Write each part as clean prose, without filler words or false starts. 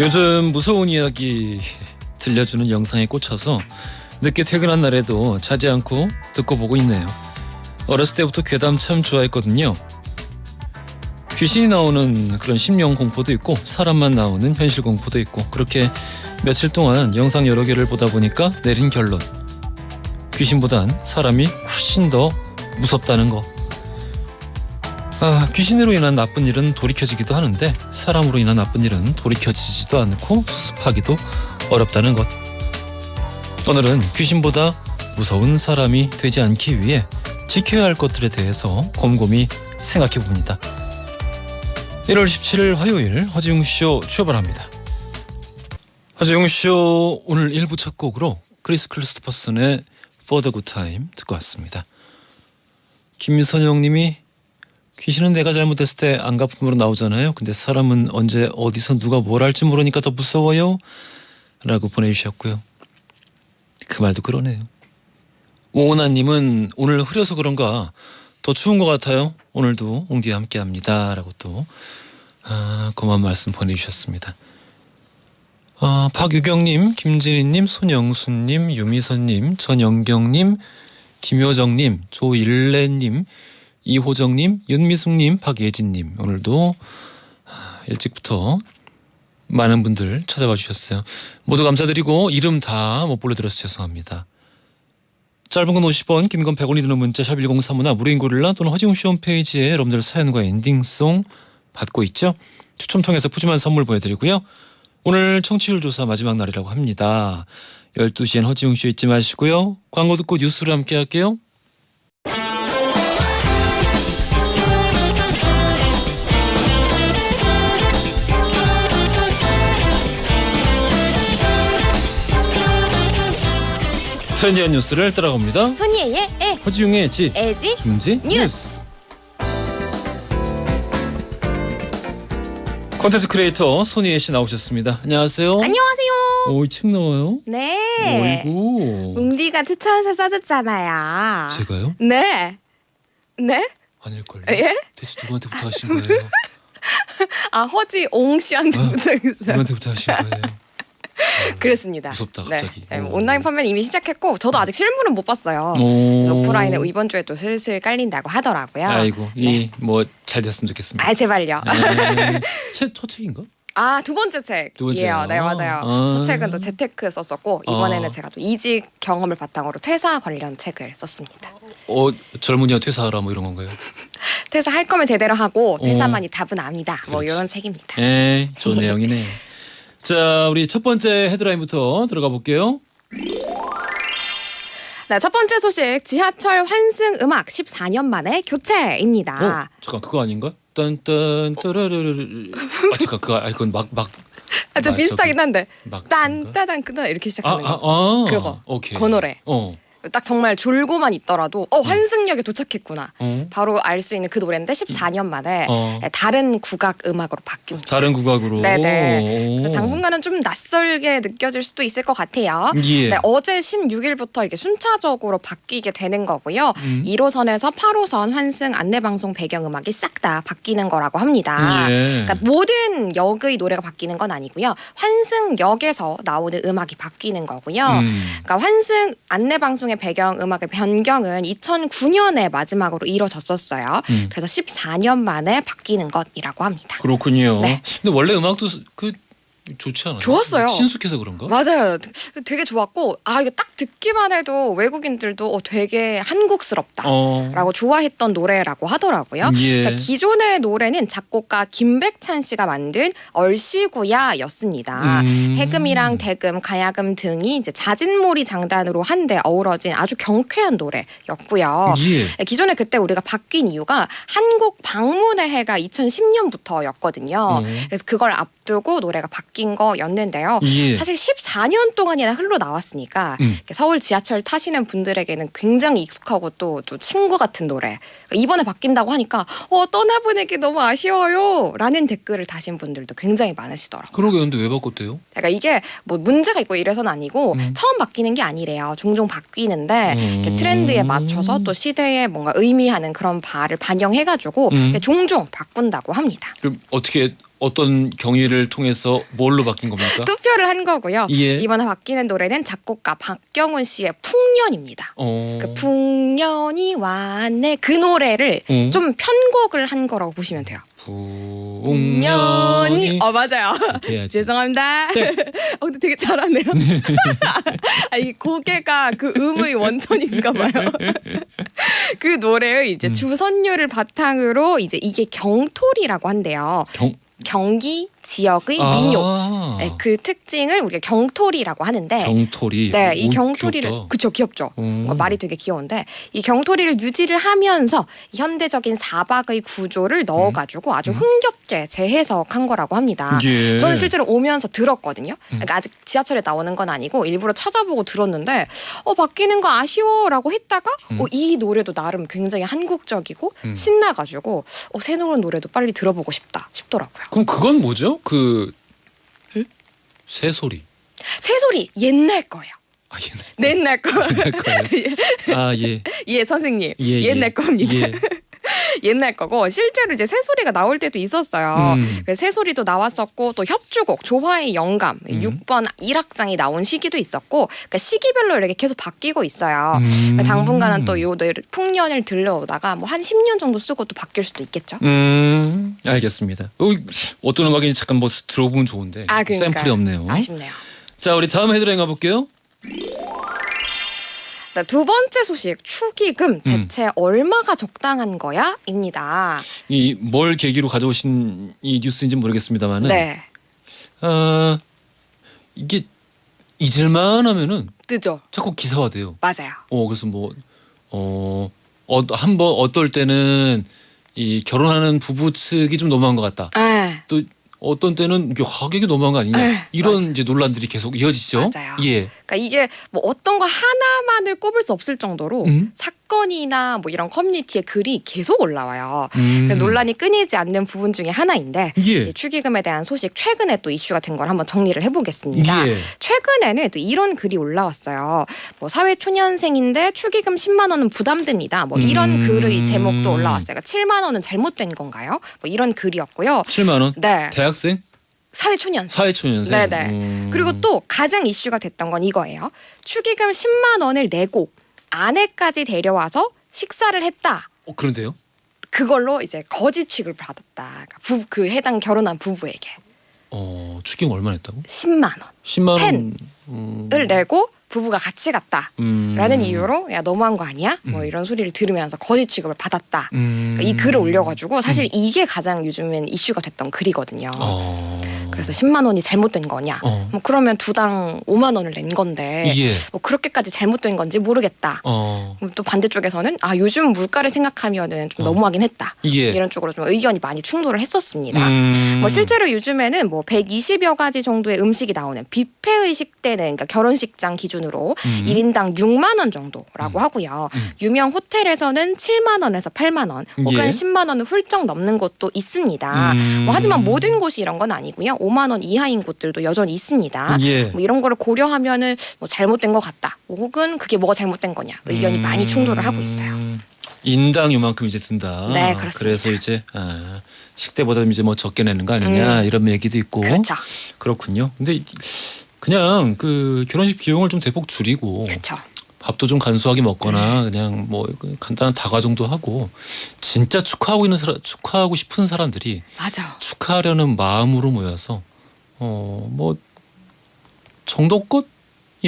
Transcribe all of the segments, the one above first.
요즘 무서운 이야기 들려주는 영상에 꽂혀서 늦게 퇴근한 날에도 자지 않고 듣고 보고 있네요. 어렸을 때부터 괴담 참 좋아했거든요. 귀신이 나오는 그런 심령 공포도 있고 사람만 나오는 현실 공포도 있고, 그렇게 며칠 동안 영상 여러 개를 보다 보니까 내린 결론, 귀신보단 사람이 훨씬 더 무섭다는 거. 귀신으로 인한 나쁜 일은 돌이켜지기도 하는데 사람으로 인한 나쁜 일은 돌이켜지지도 않고 수습하기도 어렵다는 것. 오늘은 귀신보다 무서운 사람이 되지 않기 위해 지켜야 할 것들에 대해서 곰곰이 생각해 봅니다. 1월 17일 화요일 허지웅쇼 출발합니다. 허지웅쇼 오늘 1부 첫 곡으로 크리스 클리스토퍼슨의 For the Good Time 듣고 왔습니다. 김선영님이 귀신은 내가 잘못했을 때 안가품으로 나오잖아요. 근데 사람은 언제 어디서 누가 뭘 할지 모르니까 더 무서워요 라고 보내주셨고요. 그 말도 그러네요. 오은하님은 오늘 흐려서 그런가 더 추운 것 같아요. 오늘도 옹디와 함께합니다 라고 또 고마운 말씀 보내주셨습니다. 박유경님, 김진희님, 손영수님, 유미선님, 전영경님, 김효정님, 조일래님, 이호정님, 윤미숙님, 박예진님, 오늘도 일찍부터 많은 분들 찾아봐 주셨어요. 모두 감사드리고 이름 다 못 불러드려서 죄송합니다. 짧은 건 50원, 긴 건 100원이 드는 문자 샵 1035나 무료인 고릴라 또는 허지웅쇼 홈페이지에 여러분들 사연과 엔딩송 받고 있죠. 추첨 통해서 푸짐한 선물 보내드리고요. 오늘 청취율 조사 마지막 날이라고 합니다. 12시엔 허지웅쇼 잊지 마시고요. 광고 듣고 뉴스로 함께 할게요. 트렌디한 뉴스를 따라갑니다. 손이의 에, 허지웅의 지, 에지, 중지 뉴스. 콘텐츠 크리에이터 손희애 씨 나오셨습니다. 안녕하세요. 안녕하세요. 오, 이 책 나와요? 네. 어이구. 웅디가 추천해서 써줬잖아요. 제가요? 네. 네? 아닐걸요. 예? 대체 누구한테부터 하신 거예요? 허지옹 씨한테 부탁했어요. 누구한테부터 하신 거예요? 그랬습니다. 무섭다 갑자기. 네. 온라인 판매는 이미 시작했고 저도 아직 실물은 못 봤어요. 그래서 오프라인에 이번 주에 또 슬슬 깔린다고 하더라고요. 아이고, 네. 뭐 잘 됐으면 좋겠습니다. 제발요. 첫 책인가? 두 번째 책이에요. 두 번째요? 네, 맞아요. 첫 책은 또 재테크 썼었고 이번에는 제가 또 이직 경험을 바탕으로 퇴사 관련 책을 썼습니다. 젊은이가 퇴사하라 뭐 이런 건가요? 퇴사할 거면 제대로 하고 퇴사만이 답은 아니다. 뭐 그렇지. 이런 책입니다. 좋은 내용이네. 자, 우리 첫 번째 헤드라인부터 들어가 볼게요. 네, 첫 번째 소식, 지하철 환승 음악 14년 만에 교체입니다. 잠깐, 그거 아닌가? 딴딴 따라르르. 잠깐, 그건 막. 좀 비슷하긴 한데 막 딴따단 끄다 이렇게 시작하는 거. 그거. 오케이. 그 노래. 딱 정말 졸고만 있더라도 환승역에 도착했구나. 바로 알 수 있는 그 노래인데 14년 만에 다른 국악 음악으로 바뀝니다. 다른 국악으로. 네네. 당분간은 좀 낯설게 느껴질 수도 있을 것 같아요. 예. 네, 어제 16일부터 이렇게 순차적으로 바뀌게 되는 거고요. 1호선에서 8호선 환승 안내방송 배경음악이 싹 다 바뀌는 거라고 합니다. 예. 그러니까 모든 역의 노래가 바뀌는 건 아니고요. 환승역에서 나오는 음악이 바뀌는 거고요. 그러니까 환승 안내방송의 배경 음악의 변경은 2009년에 마지막으로 이뤄졌었어요. 그래서 14년 만에 바뀌는 것이라고 합니다. 그렇군요. 네. 근데 원래 음악도 좋지 않아요? 좋았어요. 친숙해서 그런가? 맞아요. 되게 좋았고 이거 딱 듣기만 해도 외국인들도 되게 한국스럽다라고 좋아했던 노래라고 하더라고요. 예. 그러니까 기존의 노래는 작곡가 김백찬 씨가 만든 얼씨구야였습니다. 해금이랑 대금, 가야금 등이 이제 자진몰이 장단으로 한데 어우러진 아주 경쾌한 노래였고요. 예. 기존에 그때 우리가 바뀐 이유가 한국 방문의 해가 2010년부터였거든요. 그래서 그걸 앞두고 노래가 바뀐 거였는데요. 예. 사실 14년 동안이나 흘러나왔으니까 서울 지하철 타시는 분들에게는 굉장히 익숙하고 또 친구 같은 노래. 이번에 바뀐다고 하니까 떠나보내기 너무 아쉬워요 라는 댓글을 다신 분들도 굉장히 많으시더라고요. 그러게, 근데 왜 바꿨대요? 그러니까 이게 뭐 문제가 있고 이래서는 아니고 처음 바뀌는 게 아니래요. 종종 바뀌는데 이렇게 트렌드에 맞춰서 또 시대에 뭔가 의미하는 그런 바를 반영해가지고 종종 바꾼다고 합니다. 그럼 어떻게 어떤 경위를 통해서 뭘로 바뀐 겁니까? 투표를 한 거고요. 예. 이번에 바뀌는 노래는 작곡가 박경훈 씨의 풍년입니다. 그 풍년이 왔네 그 노래를 좀 편곡을 한 거라고 보시면 돼요. 풍년이 맞아요. 해야지. 죄송합니다. 네. 근데 되게 잘하네요. 이 고개가 그 음의 원천인가 봐요. 그 노래의 이제 주선율을 바탕으로 이제 이게 경토리라고 한대요. 경기 지역의 민요. 네, 그 특징을 우리가 경토리라고 하는데 경토리. 네, 이 경토리를 그쵸 귀엽죠. 말이 되게 귀여운데 이 경토리를 유지를 하면서 현대적인 사박의 구조를 넣어가지고 아주 흥겹게 재해석한 거라고 합니다. 예. 저는 실제로 오면서 들었거든요. 그러니까 아직 지하철에 나오는 건 아니고 일부러 찾아보고 들었는데 바뀌는 거 아쉬워라고 했다가 이 노래도 나름 굉장히 한국적이고 신나가지고 새 노래도 빨리 들어보고 싶더라고요. 그럼 그건 뭐죠? 새소리. 새소리 옛날 거예요. 옛날 거. 옛날 거예요. 예. 예 선생님. 예, 옛날 예. 겁니다. 예. 옛날 거고 실제로 이제 새소리가 나올 때도 있었어요. 새소리도 나왔었고 또 협주곡 조화의 영감 6번 1악장이 나온 시기도 있었고 그러니까 시기별로 이렇게 계속 바뀌고 있어요. 그러니까 당분간은 또 요 풍년을 들려오다가 뭐 한 10년 정도 쓰고 또 바뀔 수도 있겠죠. 알겠습니다. 어떤 음악인지 잠깐 뭐 들어보면 좋은데 샘플이 없네요. 아쉽네요. 자, 우리 다음 헤드라인 가볼게요. 네, 두 번째 소식 축의금 대체 얼마가 적당한 거야?입니다. 이 뭘 계기로 가져오신 이 뉴스인지 모르겠습니다만은 네. 이게 잊을만 하면은 뜨죠. 자꾸 기사화돼요. 맞아요. 그래서 한번 어떨 때는 이 결혼하는 부부 측이 좀 너무한 것 같다. 또 어떤 때는 이게 가격이 너무한 거 아니냐 이런 맞아. 이제 논란들이 계속 이어지죠. 맞아요. 예. 그러니까 이게 뭐 어떤 거 하나만을 꼽을 수 없을 정도로 사건이나 뭐 이런 커뮤니티에 글이 계속 올라와요. 그래서 논란이 끊이지 않는 부분 중에 하나인데 예. 이 축의금에 대한 소식 최근에 또 이슈가 된 걸 한번 정리를 해보겠습니다. 예. 최근에는 또 이런 글이 올라왔어요. 뭐 사회초년생인데 축의금 10만 원은 부담됩니다. 뭐 이런 글의 제목도 올라왔어요. 그러니까 7만 원은 잘못된 건가요? 뭐 이런 글이었고요. 7만 원? 네. 대학생? 사회초년생. 사회초년생. 네네. 그리고 또 가장 이슈가 됐던 건 이거예요. 축의금 10만 원을 내고 아내까지 데려와서 식사를 했다. 그런데요? 그걸로 이제 거짓 취급을 받았다. 그러니까 그 해당 결혼한 부부에게. 축의금 얼마 냈다고? 10만 원. 10만 을 내고 부부가 같이 갔다라는 이유로 야 너무한 거 아니야? 뭐 이런 소리를 들으면서 거짓 취급을 받았다. 그러니까 이 글을 올려가지고 사실 이게 가장 요즘엔 이슈가 됐던 글이거든요. 그래서 10만 원이 잘못된 거냐? 뭐 그러면 두당 5만 원을 낸 건데 예. 뭐 그렇게까지 잘못된 건지 모르겠다. 또 반대쪽에서는 요즘 물가를 생각하면은 좀 너무하긴 했다. 예. 이런 쪽으로 좀 의견이 많이 충돌을 했었습니다. 뭐 실제로 요즘에는 뭐 120여 가지 정도의 음식이 나오는 뷔페의 식대는 그러니까 결혼식장 기준으로 1인당 6만 원 정도라고 하고요. 유명 호텔에서는 7만 원에서 8만 원 혹은 예. 10만 원을 훌쩍 넘는 곳도 있습니다. 뭐 하지만 모든 곳이 이런 건 아니고요. 5만 원 이하인 곳들도 여전히 있습니다. 예. 뭐 이런 거를 고려하면은 뭐 잘못된 것 같다. 혹은 그게 뭐가 잘못된 거냐 의견이 많이 충돌을 하고 있어요. 인당 요만큼 이제 든다. 네, 그렇습니다. 그래서 이제 식대보다 이제 뭐 적게 내는 거 아니냐 이런 얘기도 있고. 그렇죠. 그렇군요. 근데 그냥 그 결혼식 비용을 좀 대폭 줄이고 그렇죠. 밥도 좀 간소하게 먹거나 그냥 뭐 간단한 다과 정도 하고 진짜 축하하고 싶은 사람들이 맞아. 축하하려는 마음으로 모여서 뭐 정도껏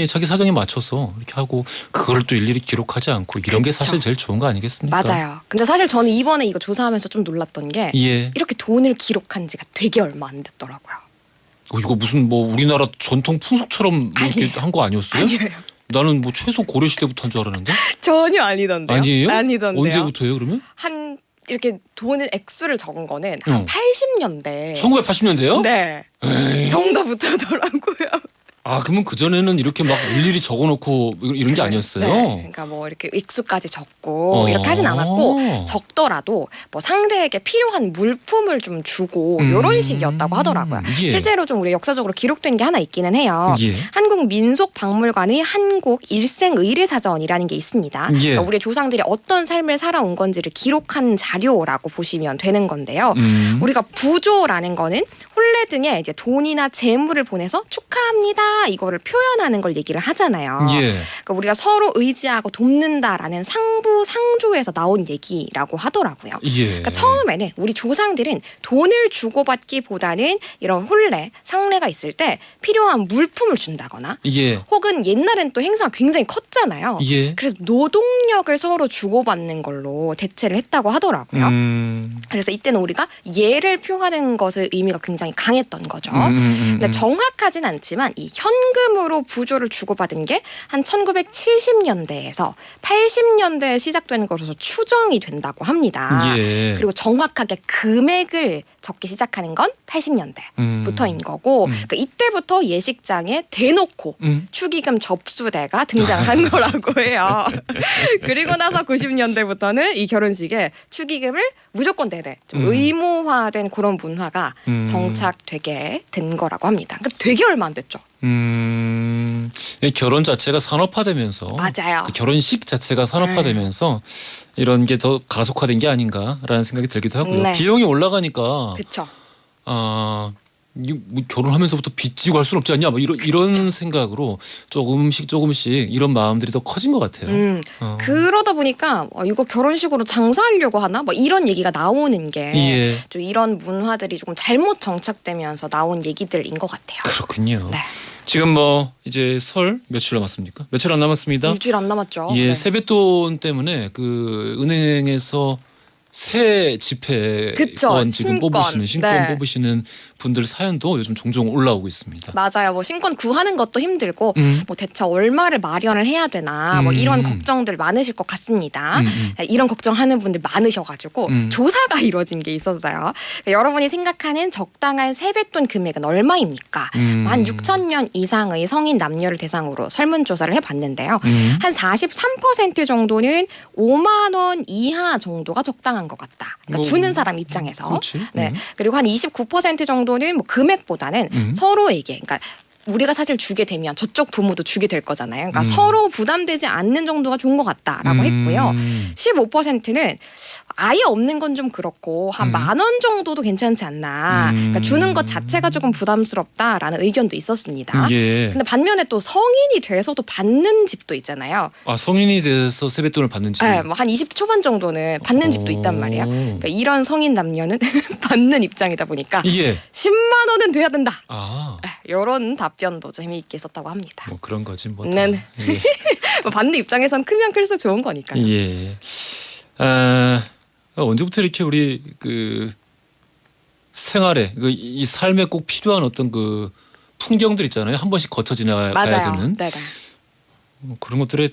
자기 사정에 맞춰서 이렇게 하고 그걸 또 일일이 기록하지 않고 이런 게 사실 제일 좋은 거 아니겠습니까? 맞아요. 근데 사실 저는 이번에 이거 조사하면서 좀 놀랐던 게 예. 이렇게 돈을 기록한 지가 되게 얼마 안 됐더라고요. 이거 무슨 뭐 우리나라 전통 풍속처럼 이렇게 한 거 아니었어요? 아니에요. 나는 뭐 최소 고려 시대부터 한 줄 알았는데. 전혀 아니던데요. 아니에요? 아니던데요. 언제부터예요, 그러면? 한 이렇게 돈을 액수를 적은 거는 한 80년대. 1980년대요? 네. 에이. 정도부터더라고요. 아 그러면 그 전에는 이렇게 막 일일이 적어놓고 이런 게 아니었어요? 네, 그러니까 뭐 이렇게 익수까지 적고 이렇게 하진 않았고 적더라도 뭐 상대에게 필요한 물품을 좀 주고 이런 식이었다고 하더라고요. 예. 실제로 좀 우리 역사적으로 기록된 게 하나 있기는 해요. 예. 한국민속박물관의 한국일생의례사전이라는 게 있습니다. 예. 그러니까 우리 조상들이 어떤 삶을 살아온 건지를 기록한 자료라고 보시면 되는 건데요. 우리가 부조라는 거는 혼례 등에 이제 돈이나 재물을 보내서 축하합니다 이거를 표현하는 걸 얘기를 하잖아요. 예. 그러니까 우리가 서로 의지하고 돕는다라는 상부상조에서 나온 얘기라고 하더라고요. 예. 그러니까 처음에는 우리 조상들은 돈을 주고받기보다는 이런 혼례, 상례가 있을 때 필요한 물품을 준다거나 예. 혹은 옛날엔 또 행사가 굉장히 컸잖아요. 예. 그래서 노동력을 서로 주고받는 걸로 대체를 했다고 하더라고요. 그래서 이때는 우리가 예를 표하는 것의 의미가 굉장히 강했던 거죠. 근데 정확하진 않지만 이 현금으로 부조를 주고받은 게 한 1970년대에서 80년대에 시작되는 것으로 추정이 된다고 합니다. 예. 그리고 정확하게 금액을 적기 시작하는 건 80년대부터인 거고 그러니까 이때부터 예식장에 대놓고 축의금 접수대가 등장한 거라고 해요. 그리고 나서 90년대부터는 이 결혼식에 축의금을 무조건 대대 좀 의무화된 그런 문화가 정착되게 된 거라고 합니다. 그러니까 되게 얼마 안 됐죠. 이 결혼 자체가 산업화되면서 맞아요. 그 결혼식 자체가 산업화되면서 이런 게 더 가속화된 게 아닌가라는 생각이 들기도 하고요. 네. 비용이 올라가니까 그렇죠. 뭐 결혼하면서부터 빚 지고 할 수는 없지 않냐? 뭐 이런 생각으로 조금씩 이런 마음들이 더 커진 것 같아요. 그러다 보니까 이거 결혼식으로 장사하려고 하나? 뭐 이런 얘기가 나오는 게 좀 예. 이런 문화들이 조금 잘못 정착되면서 나온 얘기들인 것 같아요. 그렇군요. 네. 지금 뭐 이제 설 며칠 남았습니까? 며칠 안 남았습니다. 일주일 안 남았죠. 예, 네. 세뱃돈 때문에 그 은행에서 새 집회원 지금 뽑으시는 신권 뽑으시는 분들 사연도 요즘 종종 올라오고 있습니다. 맞아요. 뭐 신권 구하는 것도 힘들고 뭐 대체 얼마를 마련을 해야 되나 뭐 이런 걱정들 많으실 것 같습니다. 이런 걱정하는 분들 많으셔가지고 조사가 이루어진 게 있었어요. 그러니까 여러분이 생각하는 적당한 세뱃돈 금액은 얼마입니까? 한 6,000명 이상의 성인 남녀를 대상으로 설문조사를 해봤는데요. 한 43% 정도는 5만 원 이하 정도가 적당한 것 같다. 그러니까 주는 사람 입장에서. 그렇지. 네. 그리고 한 29% 정도는 뭐 금액보다는 서로에게, 그러니까 우리가 사실 주게 되면 저쪽 부모도 주게 될 거잖아요. 그러니까 서로 부담되지 않는 정도가 좋은 것 같다라고 했고요. 15%는 아예 없는 건 좀 그렇고 한 10,000원 정도도 괜찮지 않나. 그러니까 주는 것 자체가 조금 부담스럽다라는 의견도 있었습니다. 예. 근데 반면에 또 성인이 돼서도 받는 집도 있잖아요. 아 성인이 돼서 세뱃돈을 받는 집. 네, 뭐 한 20대 초반 정도는 받는 집도 있단 말이에요. 그러니까 이런 성인 남녀는 받는 입장이다 보니까 예. 10만 원은 돼야 된다. 아. 이런 답변도 재미있게 썼다고 합니다. 뭐 그런 거지 뭐. 네. 예. 뭐 받는 입장에선 크면 클수록 좋은 거니까요. 예. 언제부터 이렇게 우리 그 생활에 이 삶에 꼭 필요한 어떤 그 풍경들 있잖아요. 한 번씩 거쳐 지나가야 맞아요. 되는 네네. 뭐 그런 것들에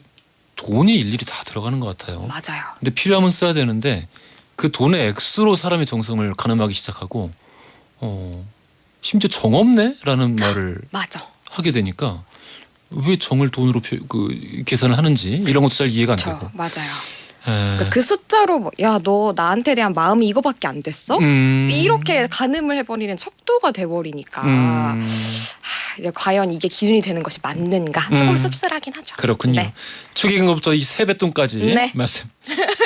돈이 일일이 다 들어가는 것 같아요. 맞아요. 근데 필요하면 써야 되는데 그 돈의 액수로 사람의 정성을 가늠하기 시작하고 심지어 정 없네라는 말을 맞아. 하게 되니까 왜 정을 돈으로 계산을 하는지 이런 것도 잘 이해가 안 되고. 맞아요. 그러니까 그 숫자로 뭐, 야, 너 나한테 대한 마음이 이거밖에 안 됐어? 이렇게 가늠을 해버리는 척도가 돼버리니까 이제 과연 이게 기준이 되는 것이 맞는가 조금 씁쓸하긴 하죠. 그렇군요. 네. 축의금부터 이 세뱃돈까지 네. 말씀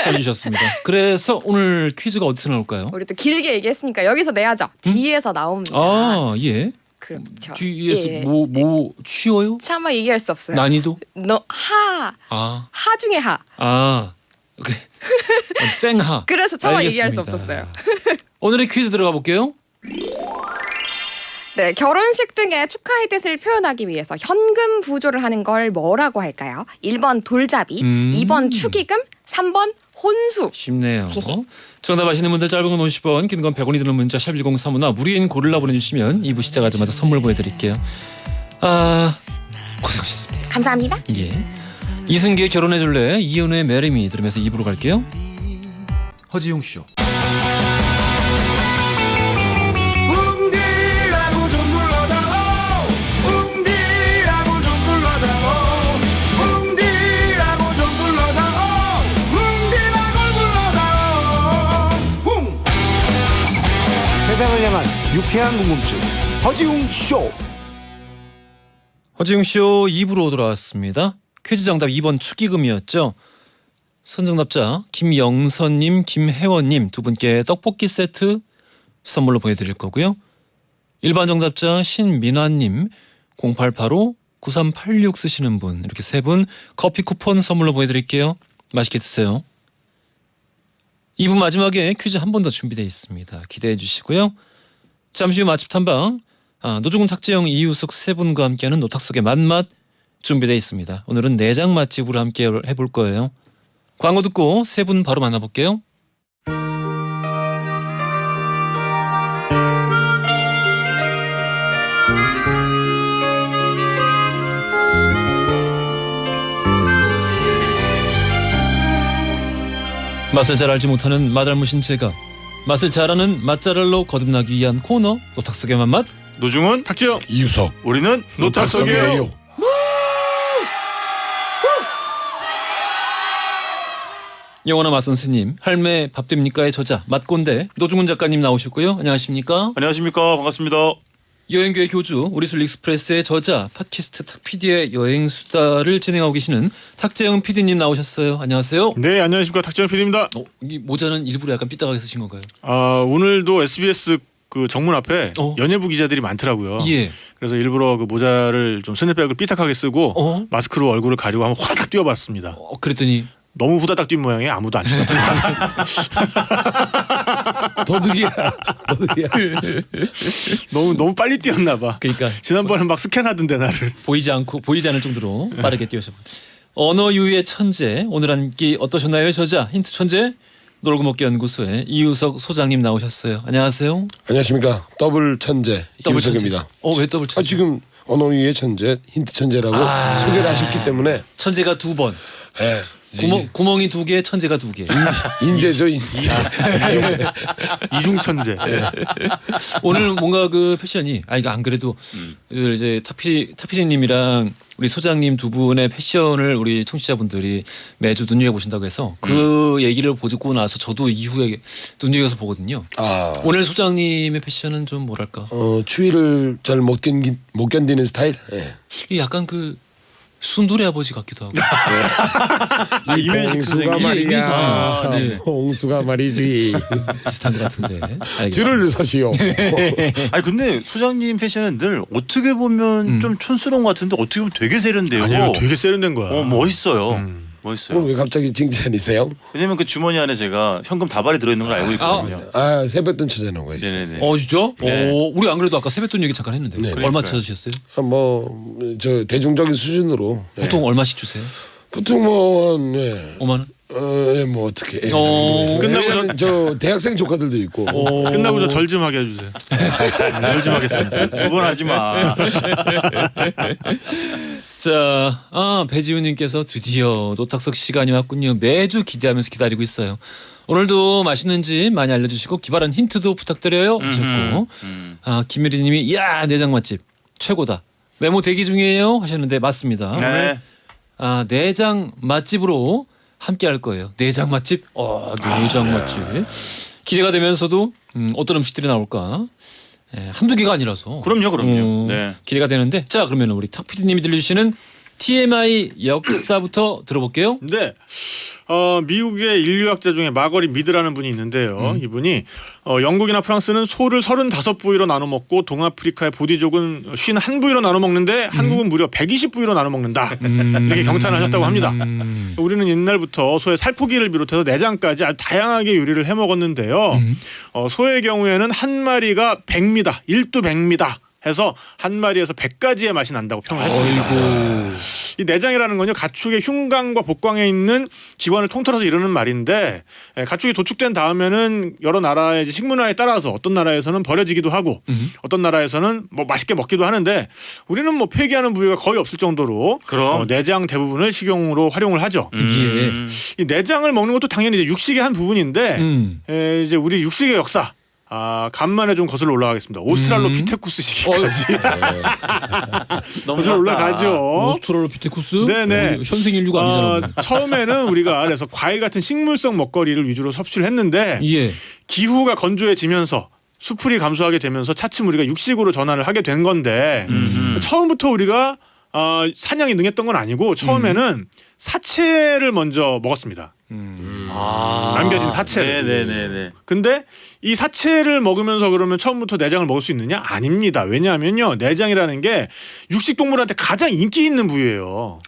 해주셨습니다. 그래서 오늘 퀴즈가 어디서 나올까요? 우리 또 길게 얘기했으니까 여기서 내야죠. 뒤에서 나옵니다. 아 예. 그렇죠. 뒤에서 예. 뭐 쉬워요? 차마 얘기할 수 없어요. 난이도? 너 하 중에 하. 오케이. 생하. 그래서 차마 알겠습니다. 얘기할 수 없었어요. 오늘의 퀴즈 들어가 볼게요. 네, 결혼식 등의 축하의 뜻을 표현하기 위해서 현금 부조를 하는 걸 뭐라고 할까요? 1번 돌잡이, 2번 축의금, 3번 혼수. 쉽네요. 정답 아시는 분들 짧은 건 50원, 긴 건 100원이 드는 문자 샵 1035나 무료인 고릴라 보내주시면 2부 시작하자마자 선물 보내드릴게요. 고생하셨습니다. 감사합니다. 예. 이승기의 결혼해줄래, 이은우의 메리미 들으면서 2부로 갈게요. 허지용 쇼. 웅디라고 좀 불러다오 웅디 유쾌한 궁금증 허지웅 쇼. 허지웅 쇼 2부로 돌아왔습니다. 퀴즈 정답 2번 축의금이었죠. 선정답자 김영선님, 김혜원님 두 분께 떡볶이 세트 선물로 보내드릴 거고요. 일반 정답자 신민환님, 0885-9386 쓰시는 분 이렇게 세 분 커피 쿠폰 선물로 보내드릴게요. 맛있게 드세요. 2부 마지막에 퀴즈 한 번 더 준비되어 있습니다. 기대해 주시고요. 잠시 후 맛집 탐방 노중훈, 탁재영, 이유석 세 분과 함께하는 노탁석의 맛맛 준비되어 있습니다. 오늘은 내장 맛집으로 함께 해볼 거예요. 광고 듣고 세 분 바로 만나볼게요. 맛을 잘 알지 못하는 맛알무신 제가 맛을 잘하는 맛잘알로 거듭나기 위한 코너 노탁석의 맛맛. 노중훈, 탁재영, 이유석 우리는 노탁석이에요. 영원한 맛선생님, 할매 밥 됩니까의 저자 맛꼰대 노중훈 작가님 나오셨고요. 안녕하십니까? 안녕하십니까. 반갑습니다. 여행교의 교주 우리술 익스프레스의 저자 팟캐스트 탁PD의 여행수다를 진행하고 계시는 탁재영 PD님 나오셨어요. 안녕하세요. 네, 안녕하십니까. 탁재영 PD입니다. 이 모자는 일부러 약간 삐딱하게 쓰신 건가요? 오늘도 SBS 그 정문 앞에 연예부 기자들이 많더라고요. 예. 그래서 일부러 그 모자를 좀 스냅백을 삐딱하게 쓰고 마스크로 얼굴을 가리고 한번 화다닥 뛰어봤습니다. 그랬더니 너무 후다닥 뛴 모양에 아무도 안 쳐다보더라고요. 도둑이야. 너무 빨리 뛰었나 봐. 그러니까 지난번에 막 스캔하던데 나를. 보이지 않을 정도로 빠르게 뛰어서 언어 유희의 천재 오늘 한 끼 어떠셨나요? 저자 힌트 천재 놀고 먹기 연구소의 이유석 소장님 나오셨어요. 안녕하세요. 안녕하십니까. 더블 천재 이유석입니다. 왜 더블 천재? 지금 언어 위의 천재, 힌트 천재라고 소개를 하셨기 때문에 천재가 두 번. 예. 구멍이 두 개, 천재가 두 개. 인재죠, 인재. 이중 천재. 오늘 뭔가 그 패션이 이거 안 그래도 이제 타피디님이랑 우리 소장님 두 분의 패션을 우리 청취자분들이 매주 눈여겨 보신다고 해서 그 얘기를 보고 나서 저도 이후에 눈여겨서 보거든요. 오늘 소장님의 패션은 좀 뭐랄까? 추위를 잘 못 견디는 스타일. 예. 이게 약간 그 순돌이 아버지 같기도 하고. 이면식 홍수가 선생님. 말이야. 네. 홍수가 말이지. 비슷한 것 같은데. 알겠습니다. 줄을 서시오. 아니 근데 소장님 패션은 늘 어떻게 보면 좀 촌스러운 것 같은데 어떻게 보면 되게 세련돼요. 아니요, 되게 세련된 거야. 멋있어요. 멋있어요. 왜 갑자기 칭찬이세요? 왜냐면 그 주머니 안에 제가 현금 다발이 들어있는 걸 알고 있거든요. 세뱃돈 찾아놓은 거 있어요. 네네네. 진짜? 네. 우리 안 그래도 아까 세뱃돈 얘기 잠깐 했는데 네. 얼마 그러니까요. 찾으셨어요? 저 대중적인 수준으로. 보통 얼마씩 주세요? 보통 뭐 5만 원? 뭐 어떻게. 끝나고 저 대학생 조카들도 있고. 끝나고 저 절 좀 하게 해주세요. 절 좀 하겠습니다. 두 번 하지 마. 자, 배지훈님께서 드디어 노탁석 시간이 왔군요. 매주 기대하면서 기다리고 있어요. 오늘도 맛있는 집 많이 알려주시고 기발한 힌트도 부탁드려요 하셨고 김유리님이 이야 내장 맛집 최고다. 메모 대기 중이에요 하셨는데 맞습니다. 네. 내장 맛집으로 함께 할 거예요. 내장 맛집? 내장 맛집. 기대가 되면서도 어떤 음식들이 나올까? 한두 개가 아니라서. 그럼요. 네. 기대가 되는데 자 그러면 우리 탁 PD님이 들려주시는 TMI 역사부터 들어볼게요. 네. 미국의 인류학자 중에 마거리 미드라는 분이 있는데요. 이분이 영국이나 프랑스는 소를 35부위로 나눠 먹고 동아프리카의 보디족은 51부위로 나눠 먹는데 한국은 무려 120부위로 나눠 먹는다. 이렇게 경탄을 하셨다고 합니다. 우리는 옛날부터 소의 살포기를 비롯해서 내장까지 아주 다양하게 요리를 해 먹었는데요. 소의 경우에는 한 마리가 100미다. 1두 100미다. 해서 한 마리에서 100가지의 맛이 난다고 평을 했습니다. 이 내장이라는 건요 가축의 흉곽과 복광에 있는 기관을 통틀어서 이루는 말인데 가축이 도축된 다음에는 여러 나라의 식문화에 따라서 어떤 나라에서는 버려지기도 하고 어떤 나라에서는 뭐 맛있게 먹기도 하는데 우리는 뭐 폐기하는 부위가 거의 없을 정도로 내장 대부분을 식용으로 활용을 하죠. 이 내장을 먹는 것도 당연히 이제 육식의 한 부분인데 이제 우리 육식의 역사. 간만에 좀 거슬러 올라가겠습니다. 오스트랄로피테쿠스 시기까지 거슬러 올라가죠. 오스트랄로피테쿠스? 네네. 현생 인류가 아니잖아요. 처음에는 우리가 그래서 과일 같은 식물성 먹거리를 위주로 섭취를 했는데 기후가 건조해지면서 수풀이 감소하게 되면서 차츰 우리가 육식으로 전환을 하게 된 건데 처음부터 우리가 사냥이 능했던 건 아니고 처음에는 사체를 먼저 먹었습니다. 남겨진 사체를. 네네네. 근데 이 사체를 먹으면서 그러면 처음부터 내장을 먹을 수 있느냐? 아닙니다. 왜냐하면요, 내장이라는 게 육식 동물한테 가장 인기 있는 부위예요.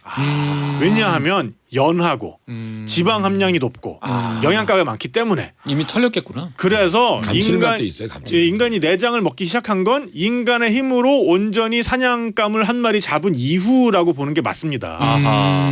왜냐하면 연하고 지방 함량이 높고 영양가가 많기 때문에. 이미 털렸겠구나. 그래서 감칠맛도 있어요. 감칠맛. 인간이 내장을 먹기 시작한 건 인간의 힘으로 온전히 사냥감을 한 마리 잡은 이후라고 보는 게 맞습니다. 아하.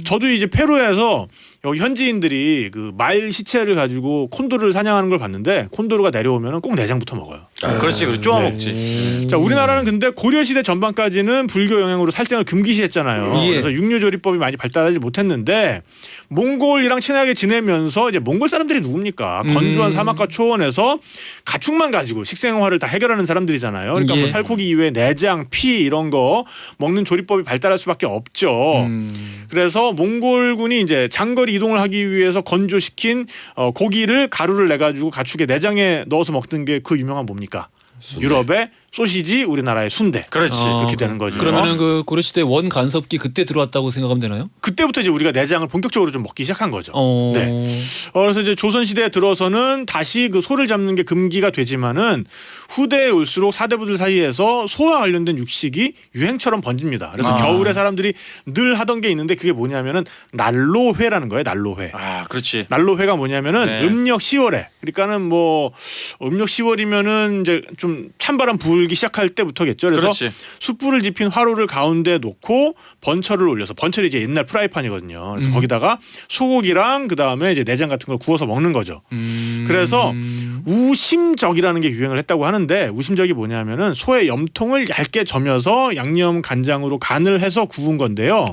저도 이제 페루에서 여기 현지인들이 그 말 시체를 가지고 콘도르를 사냥하는 걸 봤는데 콘도르가 내려오면 꼭 내장부터 먹어요. 그렇지, 그렇지. 쪼아 먹지. 자, 우리나라는 근데 고려 시대 전반까지는 불교 영향으로 살생을 금기시했잖아요. 예. 그래서 육류조리법이 많이 발달하지 못했는데 몽골이랑 친하게 지내면서 이제 몽골 사람들이 누굽니까? 건조한 사막과 초원에서 가축만 가지고 식생활을 다 해결하는 사람들이잖아요. 그러니까 예. 뭐 살코기 이외에 내장, 피 이런 거 먹는 조리법이 발달할 수밖에 없죠. 그래서 몽골군이 이제 장거리 이동을 하기 위해서 건조시킨 고기를 가루를 내 가지고 가축의 내장에 넣어서 먹던 게 그 유명한 뭡니까? 유럽의 소시지, 우리나라의 순대. 그렇지. 이렇게 되는 거죠. 그러면은 그 고려시대 원 간섭기 그때 들어왔다고 생각하면 되나요? 그때부터 이제 우리가 내장을 본격적으로 좀 먹기 시작한 거죠. 어. 네. 그래서 이제 조선 시대에 들어서는 다시 그 소를 잡는 게 금기가 되지만은 후대에 올수록 사대부들 사이에서 소와 관련된 육식이 유행처럼 번집니다. 그래서 겨울에 사람들이 늘 하던 게 있는데 그게 뭐냐면은 난로회라는 거예요. 난로회. 아, 그렇지. 난로회가 뭐냐면은 네. 음력 10월에 그러니까는 뭐 음력 10월이면은 이제 좀 찬바람 불기 시작할 때부터겠죠. 그래서 그렇지. 숯불을 지핀 화로를 가운데 놓고 번철을 올려서 번철이 이제 옛날 프라이팬이거든요. 그래서 거기다가 소고기랑 그 다음에 이제 내장 같은 걸 구워서 먹는 거죠. 그래서 우심적이라는 게 유행을 했다고 하는데 우심적이 뭐냐면은 소의 염통을 얇게 점여서 양념 간장으로 간을 해서 구운 건데요.